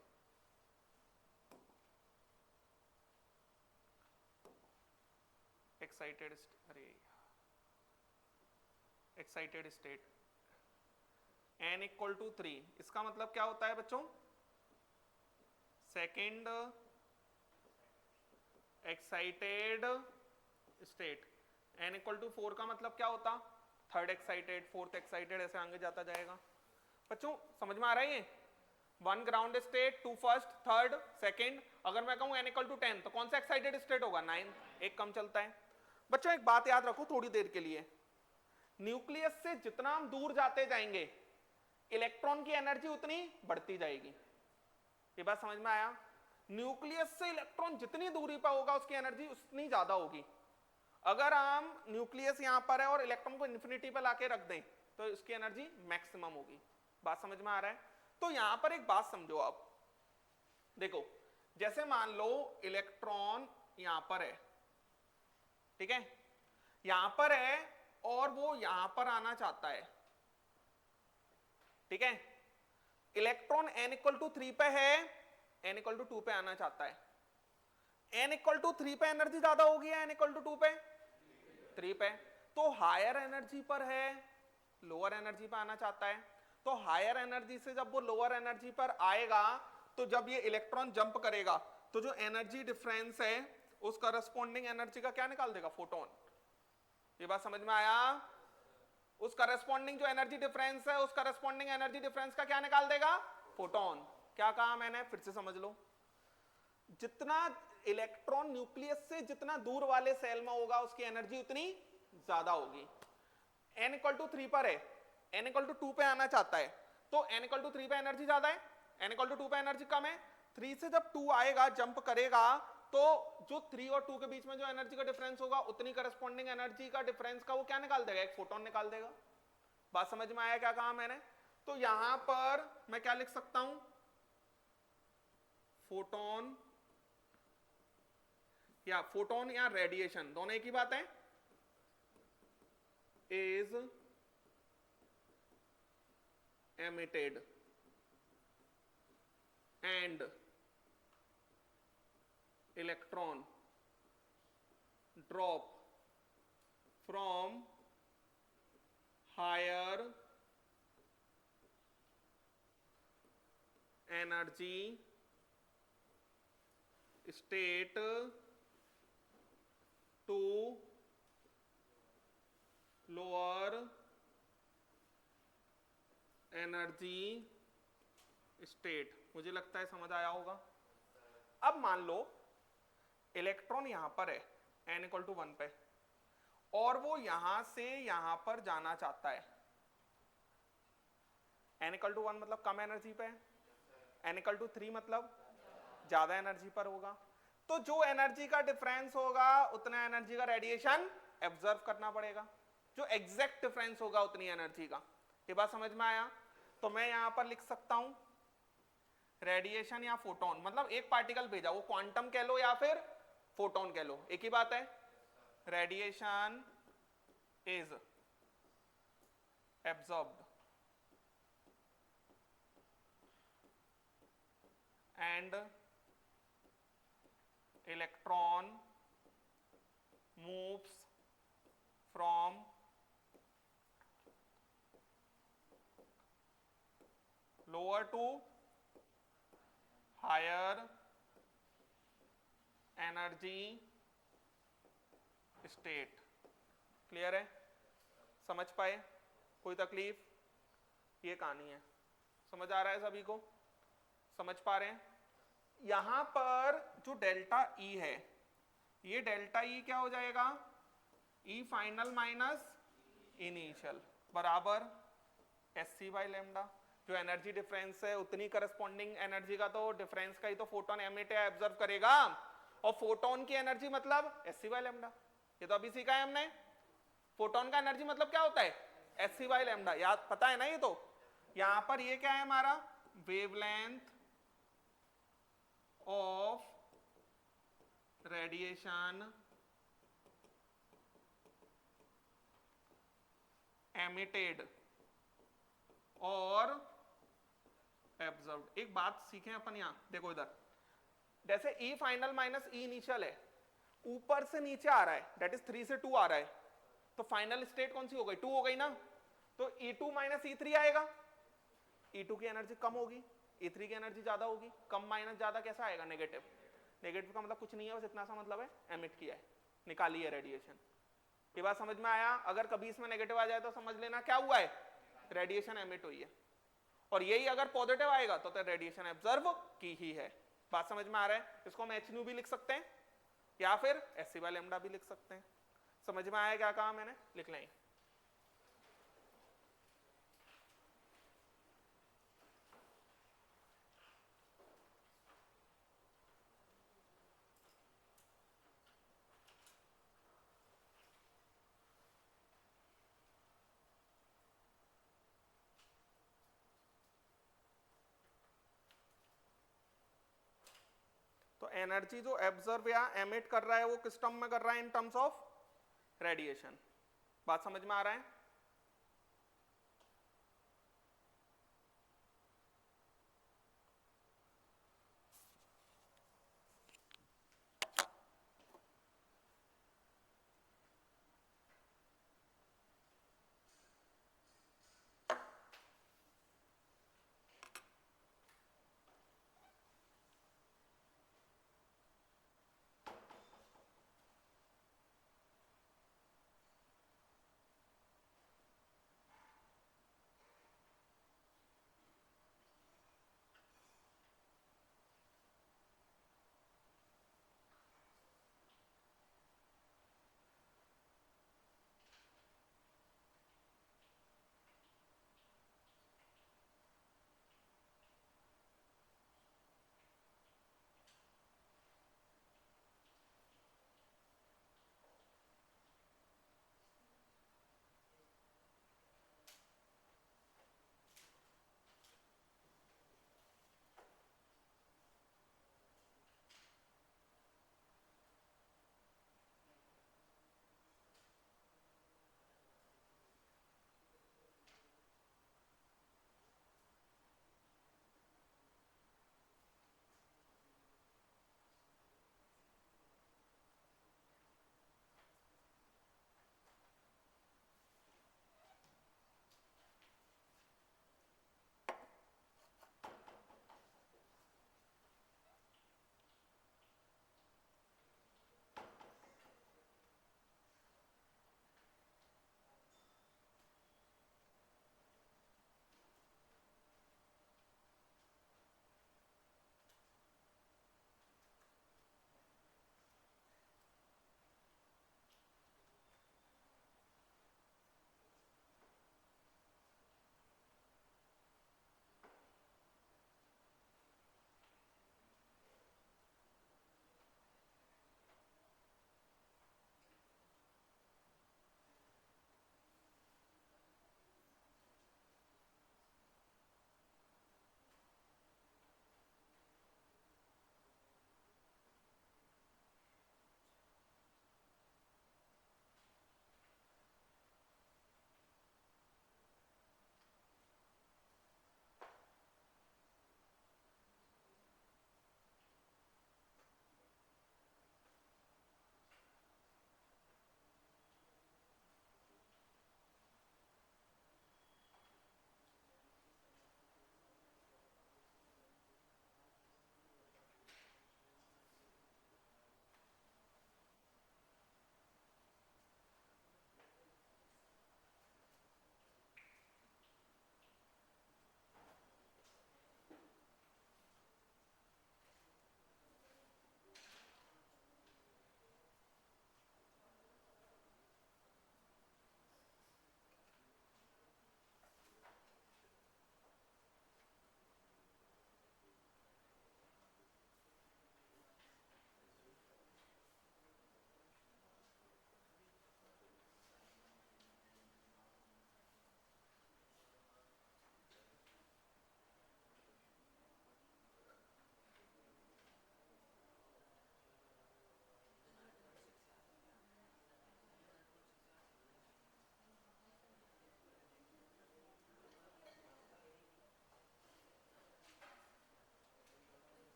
excited, अरे excited state n equal to 3, इसका मतलब क्या होता है बच्चों? Second excited state. n equal to 4 का मतलब क्या होता? थर्ड एक्साइटेड, फोर्थ एक्साइटेड, ऐसे आगे जाता जाएगा। बच्चों समझ में आ रहा है ये? 1 ground state, 2 first, third second. अगर मैं कहूं n इक्वल टू 10 तो कौन सा एक्साइटेड स्टेट होगा? 9, एक कम चलता है। बच्चों एक बात याद रखो थोड़ी देर के लिए, न्यूक्लियस से जितना हम दूर जाते जाएंगे इलेक्ट्रॉन की एनर्जी उतनी बढ़ती जाएगी। ये बात समझ में आया? न्यूक्लियस से इलेक्ट्रॉन जितनी दूरी पर होगा उसकी एनर्जी उतनी ज्यादा होगी। अगर हम न्यूक्लियस यहां पर है और इलेक्ट्रॉन को इन्फिनिटी पर लाके रख दें तो इसकी एनर्जी मैक्सिमम होगी। बात समझ में आ रहा है? तो यहां पर एक बात समझो आप, देखो जैसे मान लो इलेक्ट्रॉन यहां पर है, ठीक है, यहां पर है और वो यहां पर आना चाहता है, ठीक है। इलेक्ट्रॉन n इक्वल टू 3 पे है, n इक्वल टू 2 पे आना चाहता है। n इक्वल टू 3 पे एनर्जी ज्यादा होगी या n इक्वल टू 2 पे? 3 पे। तो हायर एनर्जी पर है, लोअर एनर्जी पर आना चाहता है। तो हायर एनर्जी से जब वो लोअर एनर्जी पर आएगा तो जब ये इलेक्ट्रॉन जंप करेगा तो जो एनर्जी डिफरेंस है उस करस्पॉन्डिंग एनर्जी का क्या निकाल देगा? फोटोन। ये बात समझ में आया? उस करस्पॉन्डिंग जो एनर्जी डिफरेंस है उस करस्पॉन्डिंग एनर्जी डिफरेंस का क्या निकाल देगा? फोटोन। क्या कहा मैंने? फिर से समझ लो, जितना इलेक्ट्रॉन न्यूक्लियस से जितना दूर वाले सेल में होगा उसकी एनर्जी उतनी ज्यादा होगी। n इक्वल टू 3 पर है, n इक्वल टू 2 पे आना चाहता है, तो n इक्वल टू 3 पे एनर्जी ज्यादा है, n इक्वल टू 2 पे एनर्जी कम है। 3 से जब 2 आएगा, जंप करेगा, तो जो 3 और 2 के बीच में जो एनर्जी का डिफरेंस होगा उतनी करस्पॉन्डिंग एनर्जी का डिफरेंस का वो क्या निकाल देगा? एक फोटोन निकाल देगा। बात समझ में आया क्या कहा मैंने? तो यहां पर मैं क्या लिख सकता हूं? फोटोन या रेडिएशन दोनों एक ही बात है। Is emitted and electron drop from higher energy state to lower energy state. मुझे लगता है समझ आया होगा। अब मान लो इलेक्ट्रॉन यहां पर है n इक्वल टू 1 पे और वो यहां से यहां पर जाना चाहता है। n इक्वल टू 1 मतलब कम एनर्जी पे है, n इक्वल टू 3 मतलब ज्यादा एनर्जी पर होगा। तो जो एनर्जी का डिफरेंस होगा उतना एनर्जी का रेडिएशन एब्जॉर्ब करना पड़ेगा, जो एग्जैक्ट डिफरेंस होगा उतनी एनर्जी का। ये बात समझ में आया? तो मैं यहां पर लिख सकता हूं रेडिएशन या फोटोन, मतलब एक पार्टिकल भेजा, वो क्वांटम कह लो या फिर फोटोन कह लो, एक ही बात है। Radiation is absorbed and electron moves from lower to higher energy state। Clear है? समझ पाए? कोई तकलीफ? ये कहानी है। समझ आ रहा है सभी को? समझ पा रहे हैं? यहां पर जो डेल्टा E है, ये डेल्टा E क्या हो जाएगा? E फाइनल माइनस इनिशियल बराबर SC बाई लैम्डा। जो एनर्जी डिफरेंस है उतनी करस्पॉन्डिंग एनर्जी का तो डिफरेंस का ही तो फोटोन एमिट या एब्जॉर्ब करेगा, और फोटोन की एनर्जी मतलब SC बाई लैम्डा। ये तो अभी सीखा है हमने। फोटोन का एनर्जी मतलब क्या होता है? SC by lambda. याद पता है ना ये तो। यहां पर ये क्या है हमारा? वेवलेंथ ऑफ रेडिएशन एमिटेड और एब्जर्व्ड। एक बात सीखें अपन यहां, देखो इधर, जैसे E final minus E initial है, ऊपर से नीचे आ रहा है, दैट इज 3 से 2 आ रहा है, तो फाइनल स्टेट कौन सी हो गई, 2 हो गई ना, तो E2 माइनस E3 आएगा, E2 की एनर्जी कम होगी, E3 की एनर्जी ज्यादा होगी, कम माइनस ज्यादा कैसा आएगा, नेगेटिव। नेगेटिव का मतलब कुछ नहीं है, बस इतना सा मतलब है एमिट किया है, निकाली है रेडिएशन। ये बात समझ में आया? अगर कभी इसमें नेगेटिव आ जाए तो समझ लेना क्या हुआ है, रेडिएशन एमिट हुई है, और यही अगर पॉजिटिव आएगा तो रेडिएशन एब्जर्व की ही है। बात समझ में आ रहा है? इसको हम एच न्यू भी लिख सकते हैं या फिर एस सी बाय लैम्डा भी लिख सकते हैं। समझ में आया क्या कहा मैंने? लिख लें। तो एनर्जी जो एब्जर्व या एमिट कर रहा है वो किस टर्म में कर रहा है, इन टर्म्स ऑफ रेडिएशन। बात समझ में आ रहा है?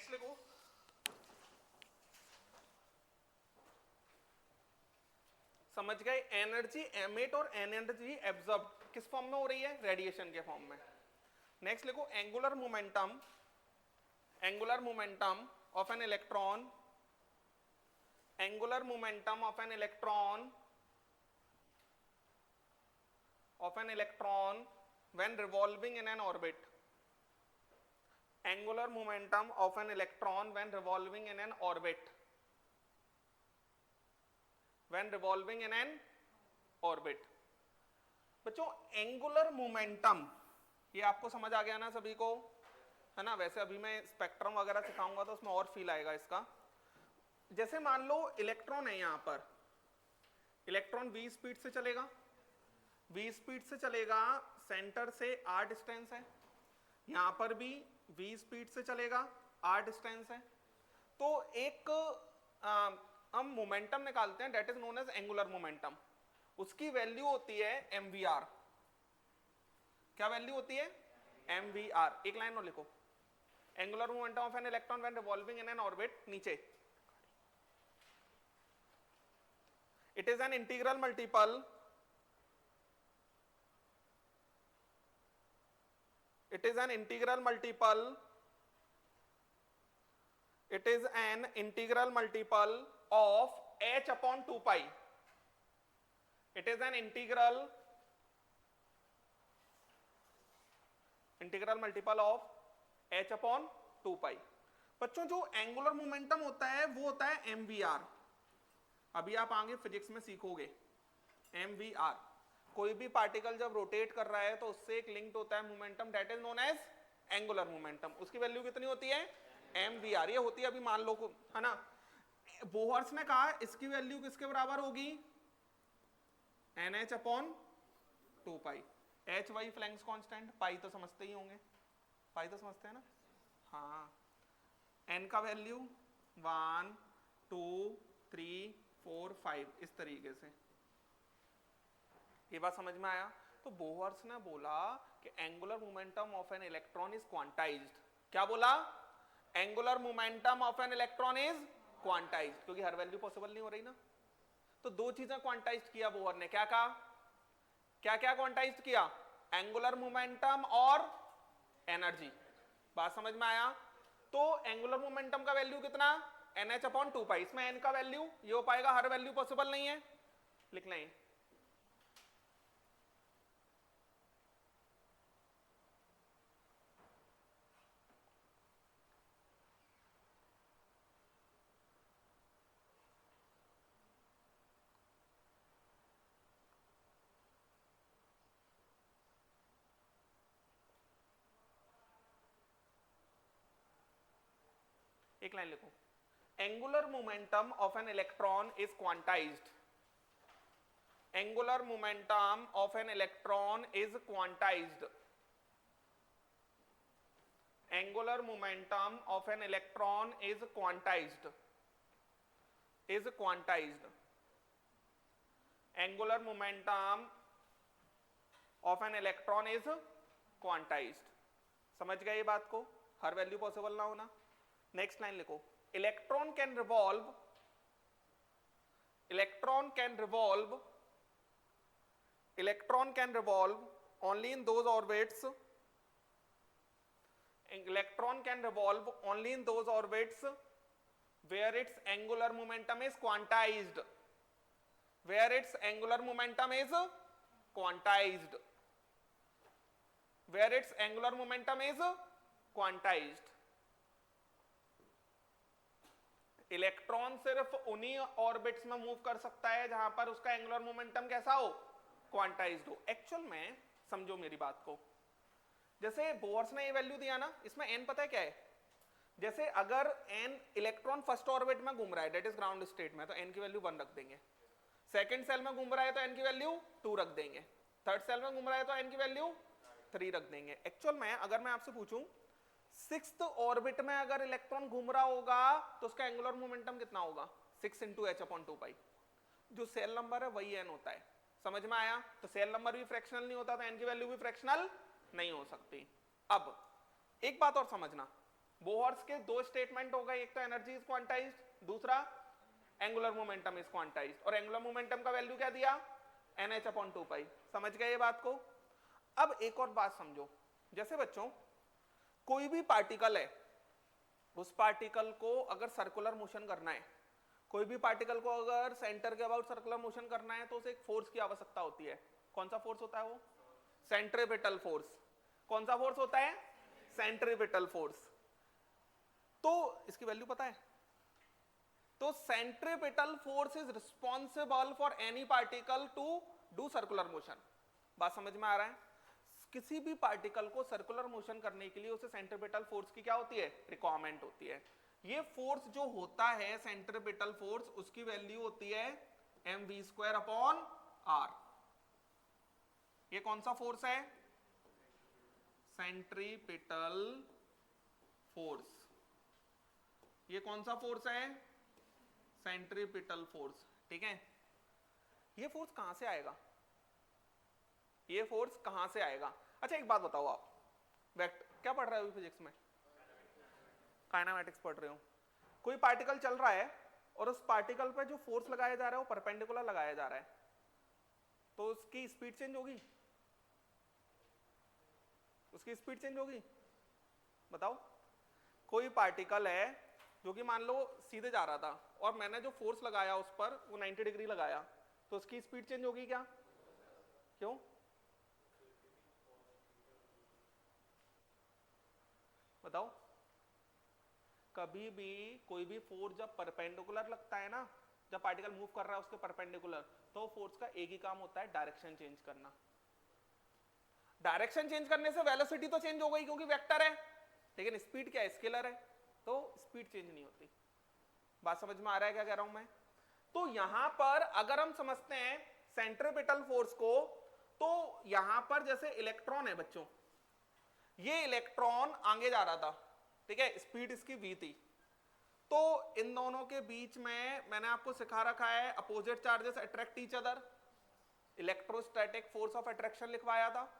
नेक्स्ट लिखो, समझ गए, एनर्जी एमिट और एनर्जी एब्जॉर्ब किस फॉर्म में हो रही है, रेडिएशन के फॉर्म में। नेक्स्ट लिखो, angular momentum of an electron, angular momentum of an electron when revolving in an orbit, angular momentum of an electron when revolving in an orbit, बच्चों एंगुलर मोमेंटम ये आपको समझ आ गया ना सभी को, है ना। वैसे अभी मैं स्पेक्ट्रम वगैरह सिखाऊंगा तो उसमें और फील आएगा इसका। जैसे मान लो इलेक्ट्रॉन है, यहां पर इलेक्ट्रॉन v स्पीड से चलेगा, सेंटर से r डिस्टेंस है, यहां पर भी v स्पीड से चलेगा, r डिस्टेंस है। तो एक हम मोमेंटम निकालते हैं, that is known as angular momentum. उसकी वैल्यू होती है mvr। क्या वैल्यू होती है, mvr। एक लाइन और लिखो, angular momentum of an electron when revolving in an orbit, नीचे it is an integral multiple, it is an integral multiple of h upon 2 pi, it is an integral multiple of h upon 2 pi। बच्चों जो एंगुलर मोमेंटम होता है वो होता है mvr। अभी आप आगे फिजिक्स में सीखोगे mvr। कोई भी पार्टिकल जब रोटेट कर रहा है तो उससे एक लिंक्ड होता है momentum, that is known as angular momentum. उसकी वैल्यू कितनी होती है, mvr। ये होती है अभी मान लो को, है ना। बोहर्स ने कहा इसकी वैल्यू किसके बराबर होगी, nh अपॉन 2 पाई। h वही फ्लैंक्स कांस्टेंट, पाई तो समझते ही होंगे, पाई तो समझते हैं ना। हाँ, n का वैल्यू 1 2 3 4 5 इस तरीके से। ये बात समझ में आया। तो बोहर्स ने बोला कि angular momentum of an electron is quantized. क्या बोला, angular momentum of an electron is quantized, क्योंकि हर वैल्यू पॉसिबल नहीं हो रही ना। तो दो चीजें क्वांटाइज्ड किया बोहर ने, क्या कहा, क्या क्या क्वांटाइज्ड किया, एंगुलर मोमेंटम और एनर्जी। बात समझ में आया। तो एंगुलर मोमेंटम का वैल्यू कितना, nh अपॉन 2 पाई। इसमें n का वैल्यू ये हो पाएगा, हर वैल्यू पॉसिबल नहीं है, लिख लें। एक लाइन लिखो, angular momentum of an electron is quantized, angular momentum of an electron is quantized, angular momentum of an electron is quantized, angular momentum of an electron is quantized. समझ गए ये बात को, हर वैल्यू पॉसिबल ना होना। नेक्स्ट लाइन लिखो, electron can revolve only in those orbits, electron can revolve only in those orbits where its angular momentum is quantized, where its angular momentum is quantized, where its angular momentum is quantized। Electron सिर्फ उन्हीं ऑर्बिट्स में मूव कर सकता है जहां पर उसका एंगुलर मोमेंटम कैसा हो, क्वांटाइज्ड हो। एक्चुअल में समझो मेरी बात को, जैसे बोर्स ने ये वैल्यू दिया ना, इसमें n पता है क्या है। जैसे अगर n इलेक्ट्रॉन फर्स्ट ऑर्बिट में घूम रहा है, दैट इज ग्राउंड स्टेट में, तो n की वैल्यू 1 रख देंगे। सेकंड सेल में घूम रहा है तो n की वैल्यू 2 रख देंगे। थर्ड सेल में घूम रहा है तो n की वैल्यू 3 रख देंगे। एक्चुअल में अगर मैं आपसे पूछूं सिक्स्थ ऑर्बिट में अगर इलेक्ट्रॉन घूम रहा होगा तो उसका एंगुलर मोमेंटम कितना होगा, 6 × h/2 पाई। जो सेल नंबर है वही n होता है। समझ में आया। तो सेल नंबर भी फ्रैक्शनल नहीं होता तो n की वैल्यू भी फ्रैक्शनल नहीं हो सकती। अब एक बात और समझना, बोहर्स के दो स्टेटमेंट हो गए, एक तो एनर्जी इज क्वांटाइज्ड, दूसरा एंगुलर मोमेंटम इज क्वांटाइज्ड, और एंगुलर मोमेंटम का वैल्यू क्या दिया, NH/2π। समझ गए ये बात को? अब एक और बात समझो, जैसे बच्चों कोई भी पार्टिकल है, उस पार्टिकल को अगर सर्कुलर मोशन करना है, कोई भी पार्टिकल को अगर सेंटर के अबाउट सर्कुलर मोशन करना है तो उसे एक फोर्स की आवश्यकता होती है। कौन सा फोर्स होता है वो? Centripetal force. कौन सा फोर्स होता है? Centripetal force. तो इसकी वैल्यू पता है? तो centripetal force is responsible for any particle to do circular motion. बात समझ में आ रहा है? किसी भी पार्टिकल को सर्कुलर मोशन करने के लिए उसे सेंट्रीपिटल फोर्स की क्या होती है? रिक्वायरमेंट होती है। ये फोर्स जो होता है सेंट्रीपिटल फोर्स, उसकी वैल्यू होती है mv²/r। ये कौन सा फोर्स है? Centripetal force. ये कौन सा फोर्स है? Centripetal force. ठीक है, ये फोर्स कहां से आएगा? ये फोर्स कहां से आएगा? अच्छा एक बात बताओ, आप वेक्टर क्या पढ़ रहे हो फिजिक्स में? काइनेमैटिक्स पढ़ रहे हो। कोई पार्टिकल चल रहा है और उस पार्टिकल पे जो फोर्स लगाया जा रहा है वो परपेंडिकुलर लगाया जा रहा है, तो उसकी स्पीड चेंज होगी? उसकी स्पीड चेंज होगी? बताओ। कोई पार्टिकल है जो कि मान लो सीधे जा रहा था और मैंने जो फोर्स लगाया उस पर वो 90 डिग्री लगाया, तो उसकी स्पीड चेंज होगी क्या? क्यों? बताओ। कभी भी कोई भी फोर्स जब परपेंडिकुलर लगता है ना, जब पार्टिकल मूव कर रहा है उसके परपेंडिकुलर, तो फोर्स का एक ही काम होता है, डायरेक्शन चेंज करना। डायरेक्शन चेंज करने से वेलोसिटी तो चेंज हो गई क्योंकि वेक्टर है, लेकिन स्पीड क्या है? स्केलर है, तो स्पीड चेंज नहीं होती। बात समझ में आ रहा है क्या कह रहा हूं मैं? तो यहां पर अगर हम समझते हैं सेंट्रीपिटल फोर्स को, तो यहां पर जैसे इलेक्ट्रॉन है बच्चों, ये इलेक्ट्रॉन आगे जा रहा था, ठीक है, स्पीड इसकी v थी, तो इन दोनों के बीच में मैंने आपको सिखा रखा है opposite charges attract each other, electrostatic force of attraction लिखवाया था।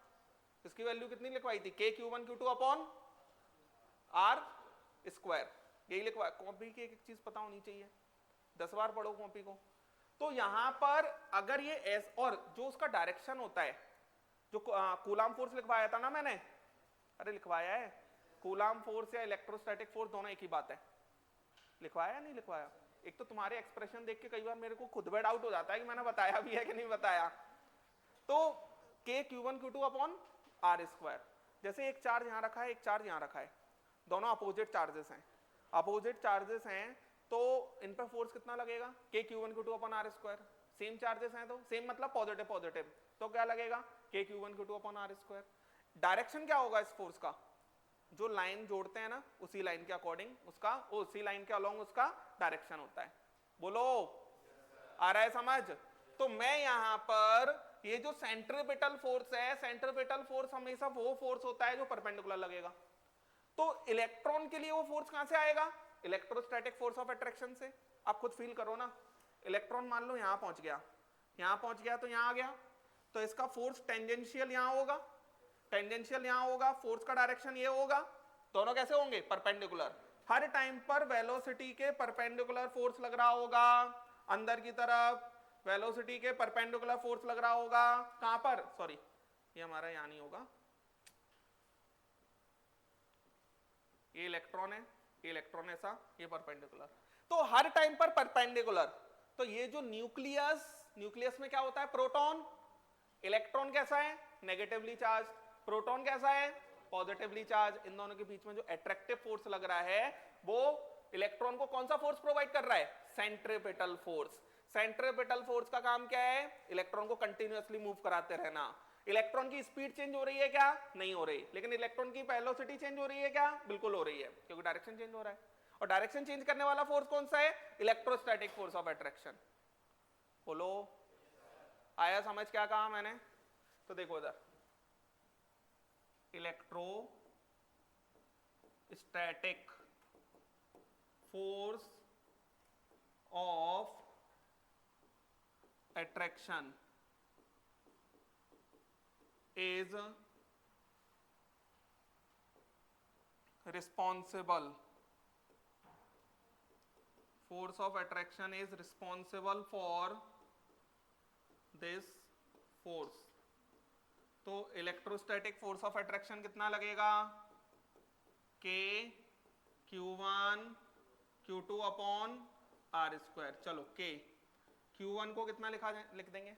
इसकी वैल्यू कितनी लिखवाई थी? K(Q1Q2)/r²। यही लिखवा, कॉपी की एक चीज पता होनी चाहिए, 10 बार पढ़ो कॉपी को। तो यहां पर अगर ये एस, और जो उसका डायरेक्शन होता है, जो कूलाम फोर्स लिखवाया था ना मैंने, अरे लिखवाया है, कूलाम फोर्स या इलेक्ट्रोस्टैटिक फोर्स दोनों एक ही बात है, लिखवाया या नहीं लिखवाया? एक तो तुम्हारे एक्सप्रेशन देख के कई बार मेरे को खुद में डाउट हो जाता है कि मैंने बताया भी है कि नहीं बताया। तो K(Q1Q2)/r²। जैसे एक चार्ज यहां रखा है, एक चार्ज यहां रखा है, दोनों अपोजिट चार्जेस हैं, अपोजिट चार्जेस हैं, तो इन पर फोर्स कितना लगेगा? K(Q1Q2)/r²। सेम चार्जेस हैं तो सेम मतलब पॉजिटिव पॉजिटिव, तो क्या लगेगा? K(Q1Q2)/r²। डायरेक्शन क्या होगा इस फोर्स का? जो लाइन जोड़ते हैं ना, उसी लाइन के अकॉर्डिंग उसका, उसी लाइन के अलोंग उसका डायरेक्शन होता है। बोलो, आ रहा है समझ? तो मैं यहां पर ये जो सेंट्रीपिटल फोर्स है, सेंट्रीपिटल फोर्स हमेशा वो फोर्स होता है जो परपेंडिकुलर लगेगा। तो इलेक्ट्रॉन के लिए वो फोर्स कहां से आएगा? इलेक्ट्रोस्टैटिक फोर्स ऑफ अट्रैक्शन से। आप खुद फील करो ना, इलेक्ट्रॉन मान लो यहां पहुंच गया, यहां पहुंच गया तो यहां आ गया, तो इसका फोर्स टेंजेंशियल यहां होगा, टेंजेंशियल यहां होगा, फोर्स का डायरेक्शन ये होगा, दोनों कैसे होंगे? परपेंडिकुलर। हर टाइम पर वेलोसिटी के परपेंडिकुलर फोर्स लग रहा होगा, अंदर की तरफ वेलोसिटी के परपेंडिकुलर फोर्स लग रहा होगा। कहां पर? सॉरी, ये हमारा यहां नहीं होगा, ये इलेक्ट्रॉन है, ये इलेक्ट्रॉन ऐसा, ये परपेंडिकुलर, तो हर टाइम पर परपेंडिकुलर। तो ये जो न्यूक्लियस, न्यूक्लियस में क्या होता है? प्रोटॉन। इलेक्ट्रॉन कैसा है? Negatively charge. प्रोटॉन कैसा है? Positively charge. इन दोनों के बीच में जो अट्रैक्टिव फोर्स लग रहा है, वो इलेक्ट्रॉन को कौन सा फोर्स प्रोवाइड कर रहा है? Centripetal force. सेंट्रीपिटल फोर्स का काम क्या है? इलेक्ट्रॉन को कंटिन्यूअसली मूव कराते रहना। इलेक्ट्रॉन की स्पीड चेंज हो रही है क्या? नहीं हो रही, लेकिन इलेक्ट्रॉन की वेलोसिटी चेंज हो रही है क्या? बिल्कुल हो रही है, क्योंकि डायरेक्शन चेंज हो रहा है। और डायरेक्शन चेंज करने वाला फोर्स कौन सा है? Electrostatic force of attraction. बोलो, आया समझ क्या कहा मैंने? तो देखो इधर, electrostatic force of attraction is responsible, force of attraction is responsible for this force. तो इलेक्ट्रोस्टैटिक फोर्स ऑफ अट्रैक्शन कितना लगेगा, K Q1 Q2 upon r square. चलो K Q1 को कितना लिख देंगे,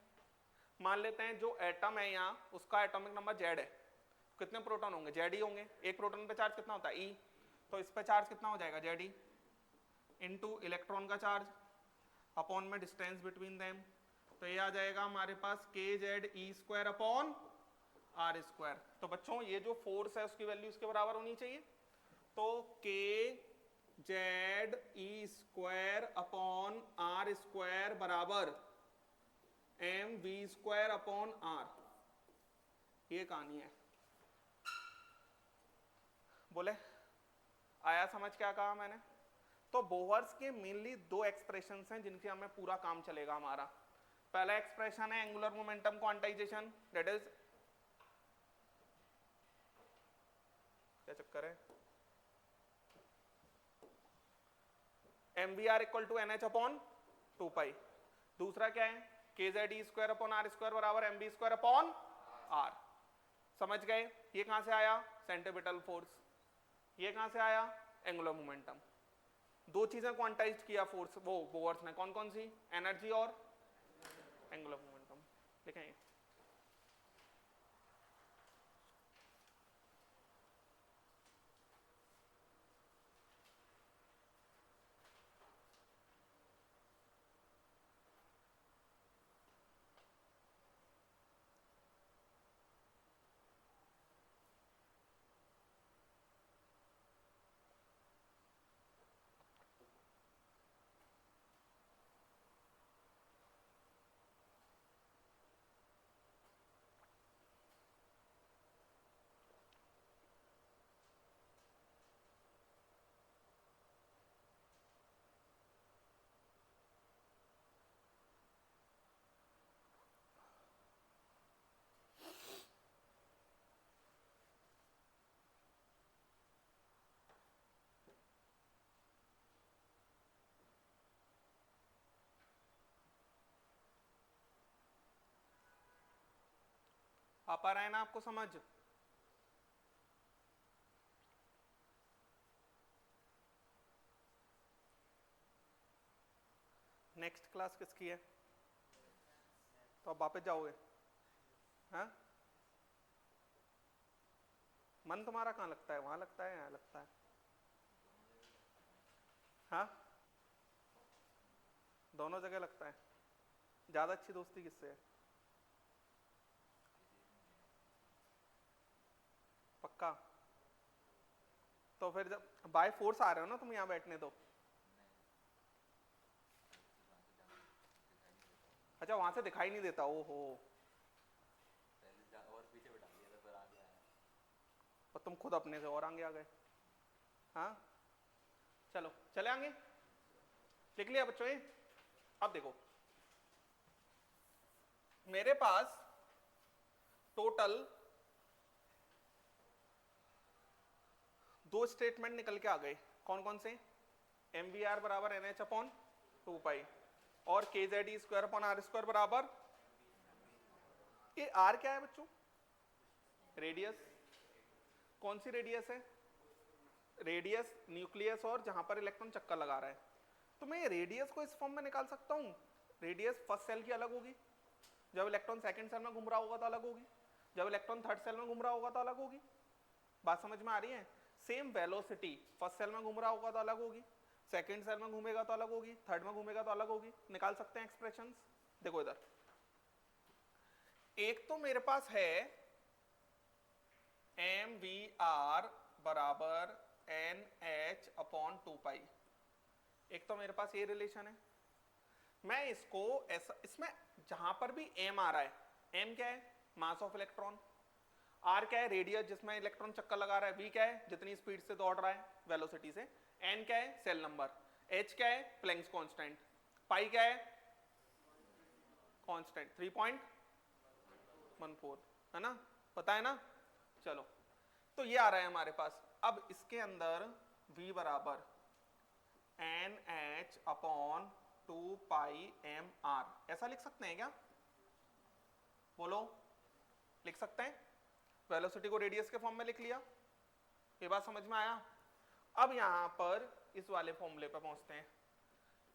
मान लेते हैं जो एटम है यहाँ उसका एटॉमिक नंबर Z है, कितने प्रोटॉन होंगे, Z ही होंगे. एक प्रोटॉन पे चार्ज कितना होता है E, तो इस पे चार्ज कितना हो जाएगा Ze इनटू इलेक्ट्रॉन का चार्ज अपॉन में डिस्टेंस बिटवीन देम. तो ये आ जाएगा हमारे पास kz e square upon r square. तो बच्चों ये जो फोर्स है उसकी वैल्यू इसके बराबर होनी चाहिए. तो kz e square upon r square बराबर mv स्क्वायर अपॉन आर. ये कहानी है. बोले आया समझ क्या कहा मैंने. तो बोहर्स के मेनली दो एक्सप्रेशंस हैं जिनसे हमें पूरा काम चलेगा हमारा. पहला एक्सप्रेशन है angular momentum quantisation, that is क्या चक्कर है, mvr equal to nh upon 2 pi. दूसरा क्या है, kz e square upon r square बराबर mv स्क्वायर अपॉन आर. समझ गए. ये कहां से आया, सेंट्रीपिटल फोर्स. ये कहां से आया, एंगुलर मोमेंटम. दो चीजें क्वांटाइज किया फोर्स वो बोहर्स ने, कौन कौन सी, एनर्जी और एंगुलर मोमेंटम. लिखेंगे आ पा रहा है ना आपको समझ. नेक्स्ट क्लास किसकी है, तो आप वापस जाओगे. हाँ मन तुम्हारा कहाँ लगता है, वहां लगता है यहाँ लगता है. हाँ दोनों जगह लगता है. ज्यादा अच्छी दोस्ती किससे है, पक्का. तो फिर जब बाय फोर्स आ रहे हो ना तुम यहाँ बैठने, तो अच्छा वहां से दिखाई नहीं देता. ओहो और पीछे बैठा दिया था, फिर आगे आया और तुम खुद अपने से और आगे आ गए. हाँ चलो चले आगे. लिख लिया बच्चों ये. अब देखो मेरे पास टोटल दो स्टेटमेंट निकल के आ गए. कौन कौन से, mvr बराबर nh अपॉन 2 पाई और kz e square upon r square बराबर, ये r क्या है बच्चों, रेडियस. कौन सी रेडियस है, रेडियस न्यूक्लियस और जहां पर इलेक्ट्रॉन चक्कर लगा रहा है. तो मैं ये रेडियस को इस फॉर्म में निकाल सकता हूँ. रेडियस फर्स्ट सेल की अलग होगी, जब इलेक्ट्रॉन सेकंड सेल में घूम रहा होगा तो अलग होगी, जब इलेक्ट्रॉन थर्ड सेल में घूम रहा होगा तो अलग होगी. बात समझ में आ रही है. सेम वेलोसिटी फर्स्ट सेल में घूम रहा होगा तो अलग होगी, सेकंड सेल में घूमेगा तो अलग होगी, थर्ड में घूमेगा तो अलग होगी. निकाल सकते हैं एक्सप्रेशंस. देखो इधर एक तो मेरे पास है mvr बराबर nh अपॉन 2 पाई. एक तो मेरे पास ये रिलेशन है. मैं इसको ऐसा, इसमें जहां पर भी m आ रहा है, m क्या है, मास ऑफ इलेक्ट्रॉन, r क्या है, रेडियस जिसमें इलेक्ट्रॉन चक्कर लगा रहा है, v क्या है, जितनी स्पीड से दौड़ रहा है वेलोसिटी से, n क्या है, सेल नंबर, h क्या है, प्लैंक्स कांस्टेंट, पाई क्या है, कांस्टेंट 3.14 है ना, पता है ना. चलो तो ये आ रहा है हमारे पास. अब इसके अंदर V बराबर NH अपॉन 2πmr ऐसा लिख सकते हैं क्या? बोलो, लिख सकते हैं? वेलोसिटी को रेडियस के फॉर्म में लिख लिया, ये बात समझ में आया? अब यहां पर इस वाले फॉर्मूले पर पहुंचते हैं।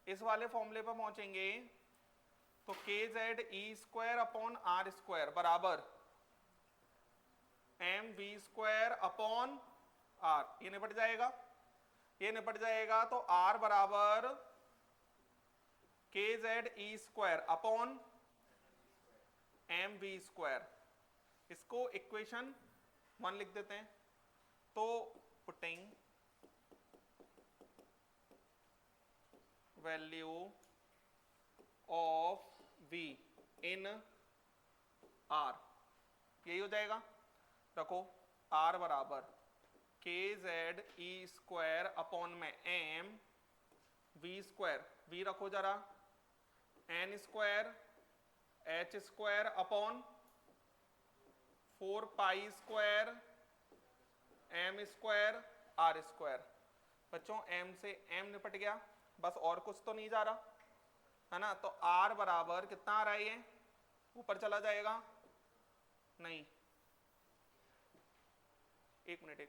इस वाले फॉर्मूले पर पहुंचेंगे तो kz e square upon r square बराबर mv स्क्वायर अपॉन r, ये निपट जाएगा, ये निपट जाएगा। तो r बराबर kz e square upon mv square, इसको इक्वेशन 1 लिख देते हैं। तो putting value of v in r, यही हो जाएगा। रखो r बराबर kz e स्क्वायर अपॉन में m v स्क्वायर, v रखो जरा, n square h square upon 4 pi square m square r square. बच्चों m से m निपट गया, बस और कुछ तो नहीं जा रहा है ना। तो r बराबर कितना आ रहा है, ये ऊपर चला जाएगा, नहीं, एक मिनट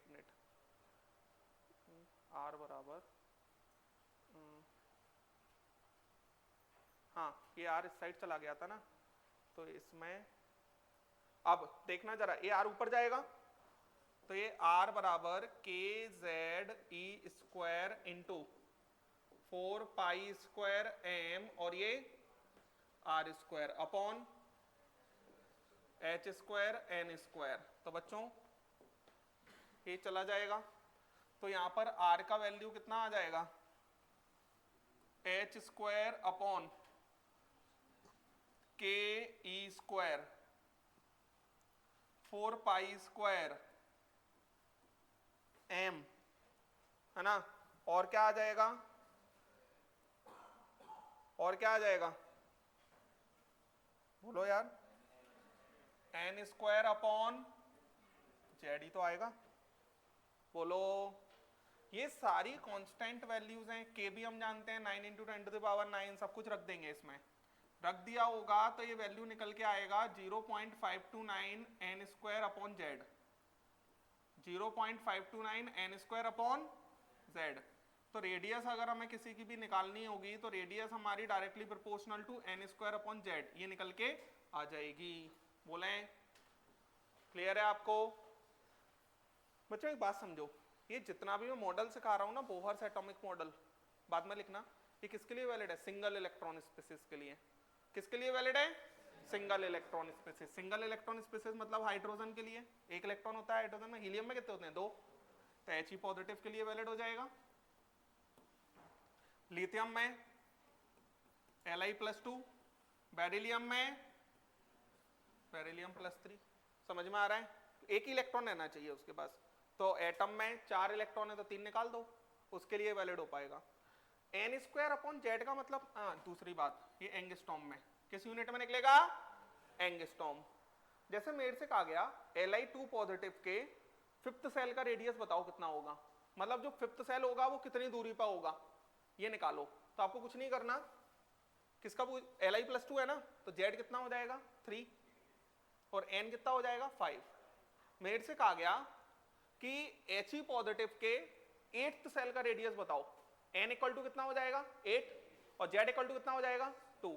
r बराबर, हाँ ये r इस साइड चला गया था ना, तो इसमें अब देखना जरा, ये r ऊपर जाएगा तो ये r बराबर kz e square into 4 pi square m और ये r square upon h square n square. तो बच्चों ये चला जाएगा, तो यहां पर r का वैल्यू कितना आ जाएगा, h square upon k e square 4 pi square m, है ना। और क्या आ जाएगा, और क्या आ जाएगा, बोलो यार, n स्क्वायर अपॉन जेड ही तो आएगा, बोलो। ये सारी कांस्टेंट वैल्यूज हैं, k भी हम जानते हैं 9 इंटू 10 टू द पावर 9, सब कुछ रख देंगे इसमें, रख दिया होगा तो ये वैल्यू निकल के आएगा 0.529 n square upon Z, 0.529 n square upon Z. तो रेडियस अगर हमें किसी की भी निकालनी होगी तो रेडियस हमारी directly proportional to n square upon Z, ये निकल के आ जाएगी। बोले क्लियर है आपको? बच्चों एक बात समझो, ये जितना भी मैं मॉडल सिखा रहा हूँ ना, बोहर्स एटॉमिक मॉडल, बाद में लिखना, ये किसके लिए वैलिड है, सिंगल इलेक्ट्रॉन स्पीसीज के लिए। किसके लिए वैलिड है, single electron species. Single electron species मतलब हाइड्रोजन के लिए एक इलेक्ट्रॉन होता है, हाइड्रोजन में, हीलियम में कितने होते हैं, 2, तो He पॉजिटिव के लिए वैलिड हो जाएगा। लिथियम में Li+2, बेरिलियम में बेरिलियम+3, समझ में आ रहा है? एक ही इलेक्ट्रॉन रहना चाहिए उसके पास। तो एटम में 4 इलेक्ट्रॉन है तो 3 निकाल दो, उसके लिए वैलिड हो पाएगा। n स्क्वायर अपॉन जेड का मतलब, दूसरी बात, ये एंगस्ट्रॉम में, किस यूनिट में निकलेगा, एंगस्ट्रॉम। जैसे मेरे से कहा गया Li2 पॉजिटिव के 5th सेल का रेडियस बताओ कितना होगा, मतलब जो 5th सेल होगा वो कितनी दूरी पर होगा, ये निकालो। तो आपको कुछ नहीं करना, किसका Li+2 है ना, तो Z कितना हो जाएगा 3 और n कितना हो जाएगा 5। मेरे से कहा गया कि He पॉजिटिव के 8th सेल का रेडियस बताओ, n इक्वल टू कितना हो जाएगा 8 और Z इक्वल टू कितना हो जाएगा 2।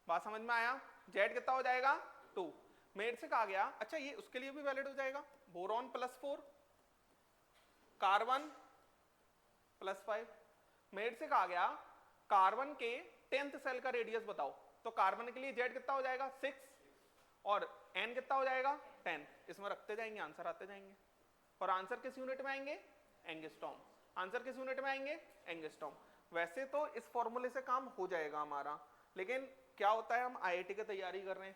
बात समझ में आया? Z कितना हो जाएगा 2। मेरे से कहा गया, अच्छा ये उसके लिए भी वैलिड हो जाएगा, बोरॉन +4, कार्बन +5। मेरे से कहा गया कार्बन के 10th सेल का रेडियस बताओ, तो कार्बन के लिए Z कितना हो जाएगा 6 और n कितना हो जाएगा 10। इसमें रखते जाएंगे, आंसर आते जाएंगे। और आंसर किस यूनिट में आएंगे, एंगस्ट्रॉम। आंसर किस यूनिट में आएंगे, एंगस्ट्रॉम। वैसे तो इस फॉर्मूले से काम हो जाएगा हमारा, लेकिन क्या होता है, हम IIT की तैयारी कर रहे हैं,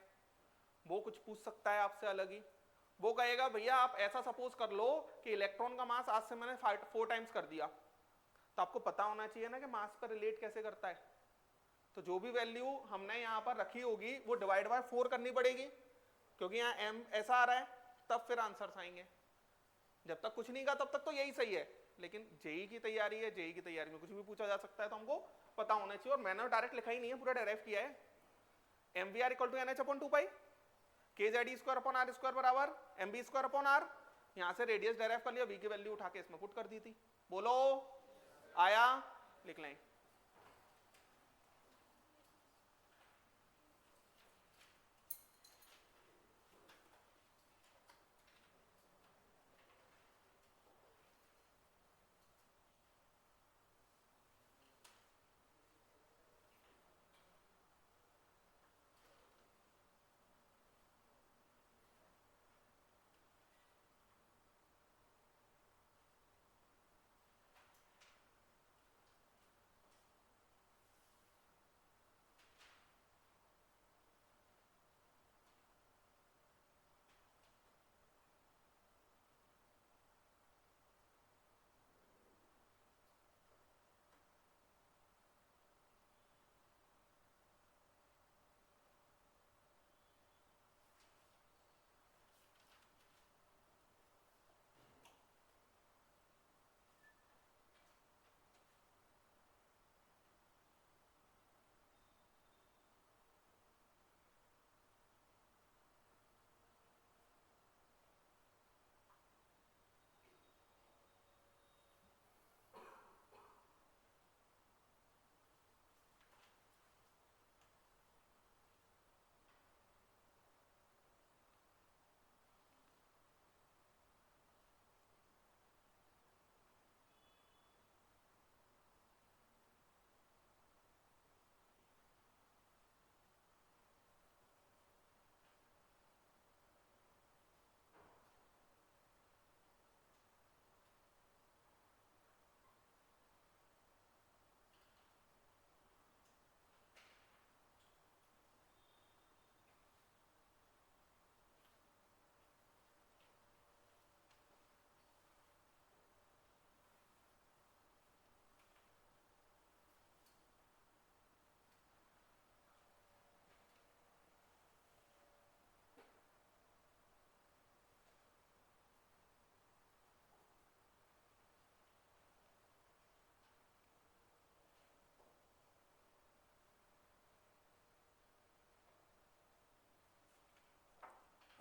वो कुछ पूछ सकता है आपसे अलग ही। वो कहेगा भैया आप ऐसा सपोज कर लो कि इलेक्ट्रॉन का मास आज से मैंने 4 टाइम्स कर दिया, तो आपको पता होना चाहिए ना कि मास पर रिलेट कैसे करता है। तो जो भी वैल्यू हमने यहाँ पर रखी होगी वो डिवाइड बाय 4 करनी पड़ेगी, क्योंकि यहाँ m ऐसा आ रहा है, तब फिर आंसर्स आएंगे। जब तक कुछ नहीं कहा तब तक तो यही सही है, लेकिन जेई की तैयारी है, जेई की तैयारी में कुछ भी पूछा जा सकता है, तो हमको पता होना चाहिए। और मैंने डायरेक्ट लिखा ही नहीं है, पूरा डेराइव किया है। mvr equal to nh/2 kz² बराबर mb²/r। यहां से रेडियस डेराइव कर लिया, v की वैल्यू उठा के इसमें पुट कर दी थी। बोलो आया? लिख लें।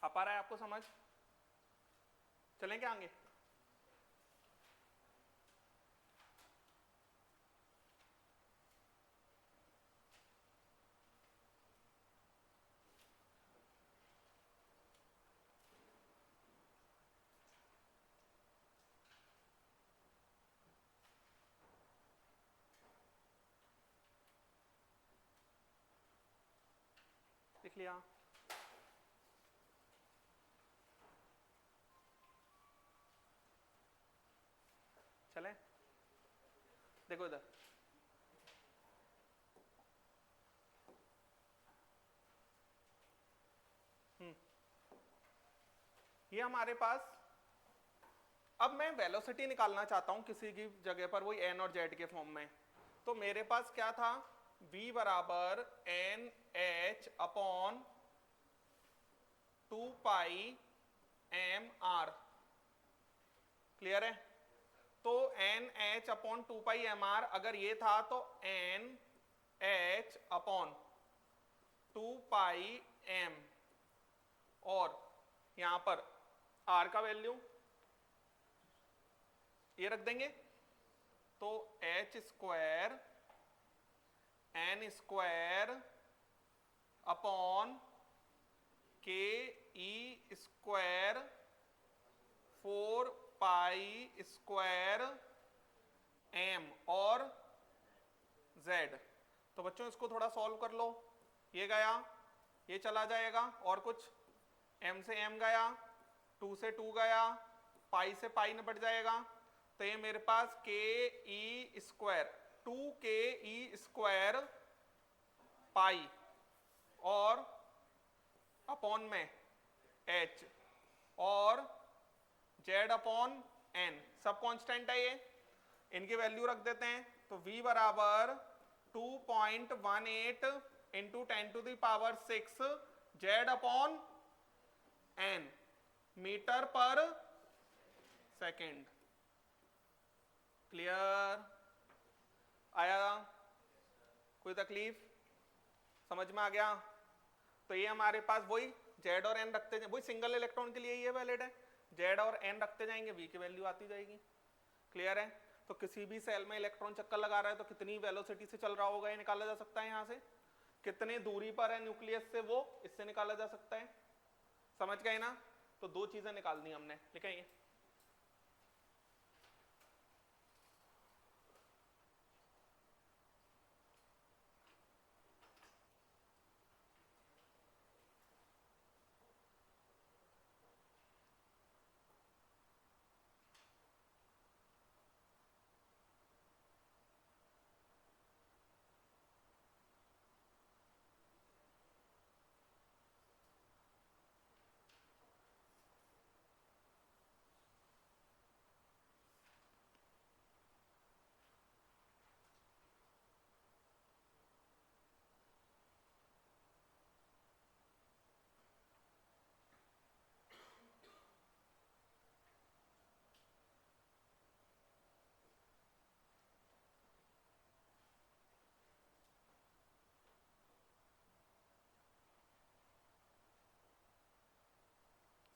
आ पा रहा है आपको समझ? चलें क्या आगे? लिख लिया? चलें? देखो इधर, ये हमारे पास, अब मैं वेलोसिटी निकालना चाहता हूं किसी की जगह पर, वही एन और जेड के फॉर्म में। तो मेरे पास क्या था, v बराबर एन एच अपॉन 2 पाई एम आर। क्लियर है? तो एन एच अपॉन 2 पाई एम आर अगर ये था, तो एन एच अपॉन 2 पाई एम, और यहां पर आर का वैल्यू ये रख देंगे, तो h square n square upon k e square 4 pi square m और जेड। तो बच्चों इसको थोड़ा सॉल्व कर लो। ये गया, ये चला जाएगा, और कुछ m से m गया, 2 से 2 गया, पाई से पाई निपट जाएगा। तो ये मेरे पास के ई स्क्वायर 2 के ई स्क्वायर पाई और अपॉन में h और z अपॉन n, सब कांस्टेंट है ये, इनकी वैल्यू रख देते हैं। तो v बराबर 2.18 into 10⁶ z upon n, metre per second. Clear? आया? कोई तकलीफ? समझ में आ गया? तो ये हमारे पास वही जेड और एन रखते जाए, वही सिंगल इलेक्ट्रॉन के लिए ये वैलिड है, जेड और एन रखते जाएंगे, वी की वैल्यू आती जाएगी। क्लियर है? तो किसी भी सेल में इलेक्ट्रॉन चक्कर लगा रहा है तो कितनी वेलोसिटी से चल रहा होगा ये निकाला जा सकता है। यहाँ से कितनी दूरी पर है न्यूक्लियस से, वो इससे निकाला जा सकता है। समझ गए ना? तो दो चीजें निकाल दी हमने। लिखेंगे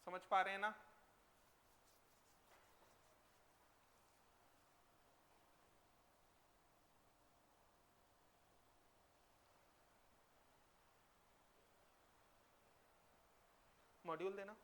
समझ पा रहे हैं ना? मॉड्यूल देना।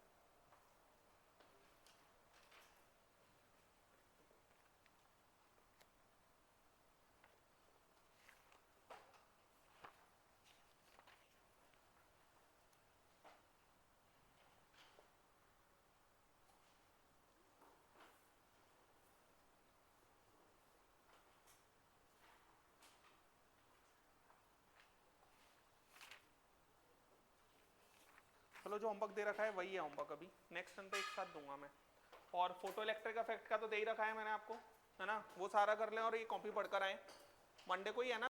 चलो जो होमवर्क दे रखा है वही है होमवर्क, अभी नेक्स्ट टर्न पे एक साथ दूंगा मैं। और फोटो इलेक्ट्रिक इफेक्ट का तो दे ही रखा है मैंने आपको, है ना, वो सारा कर लें और ये कॉपी पढ़कर आए। मंडे को ही है ना?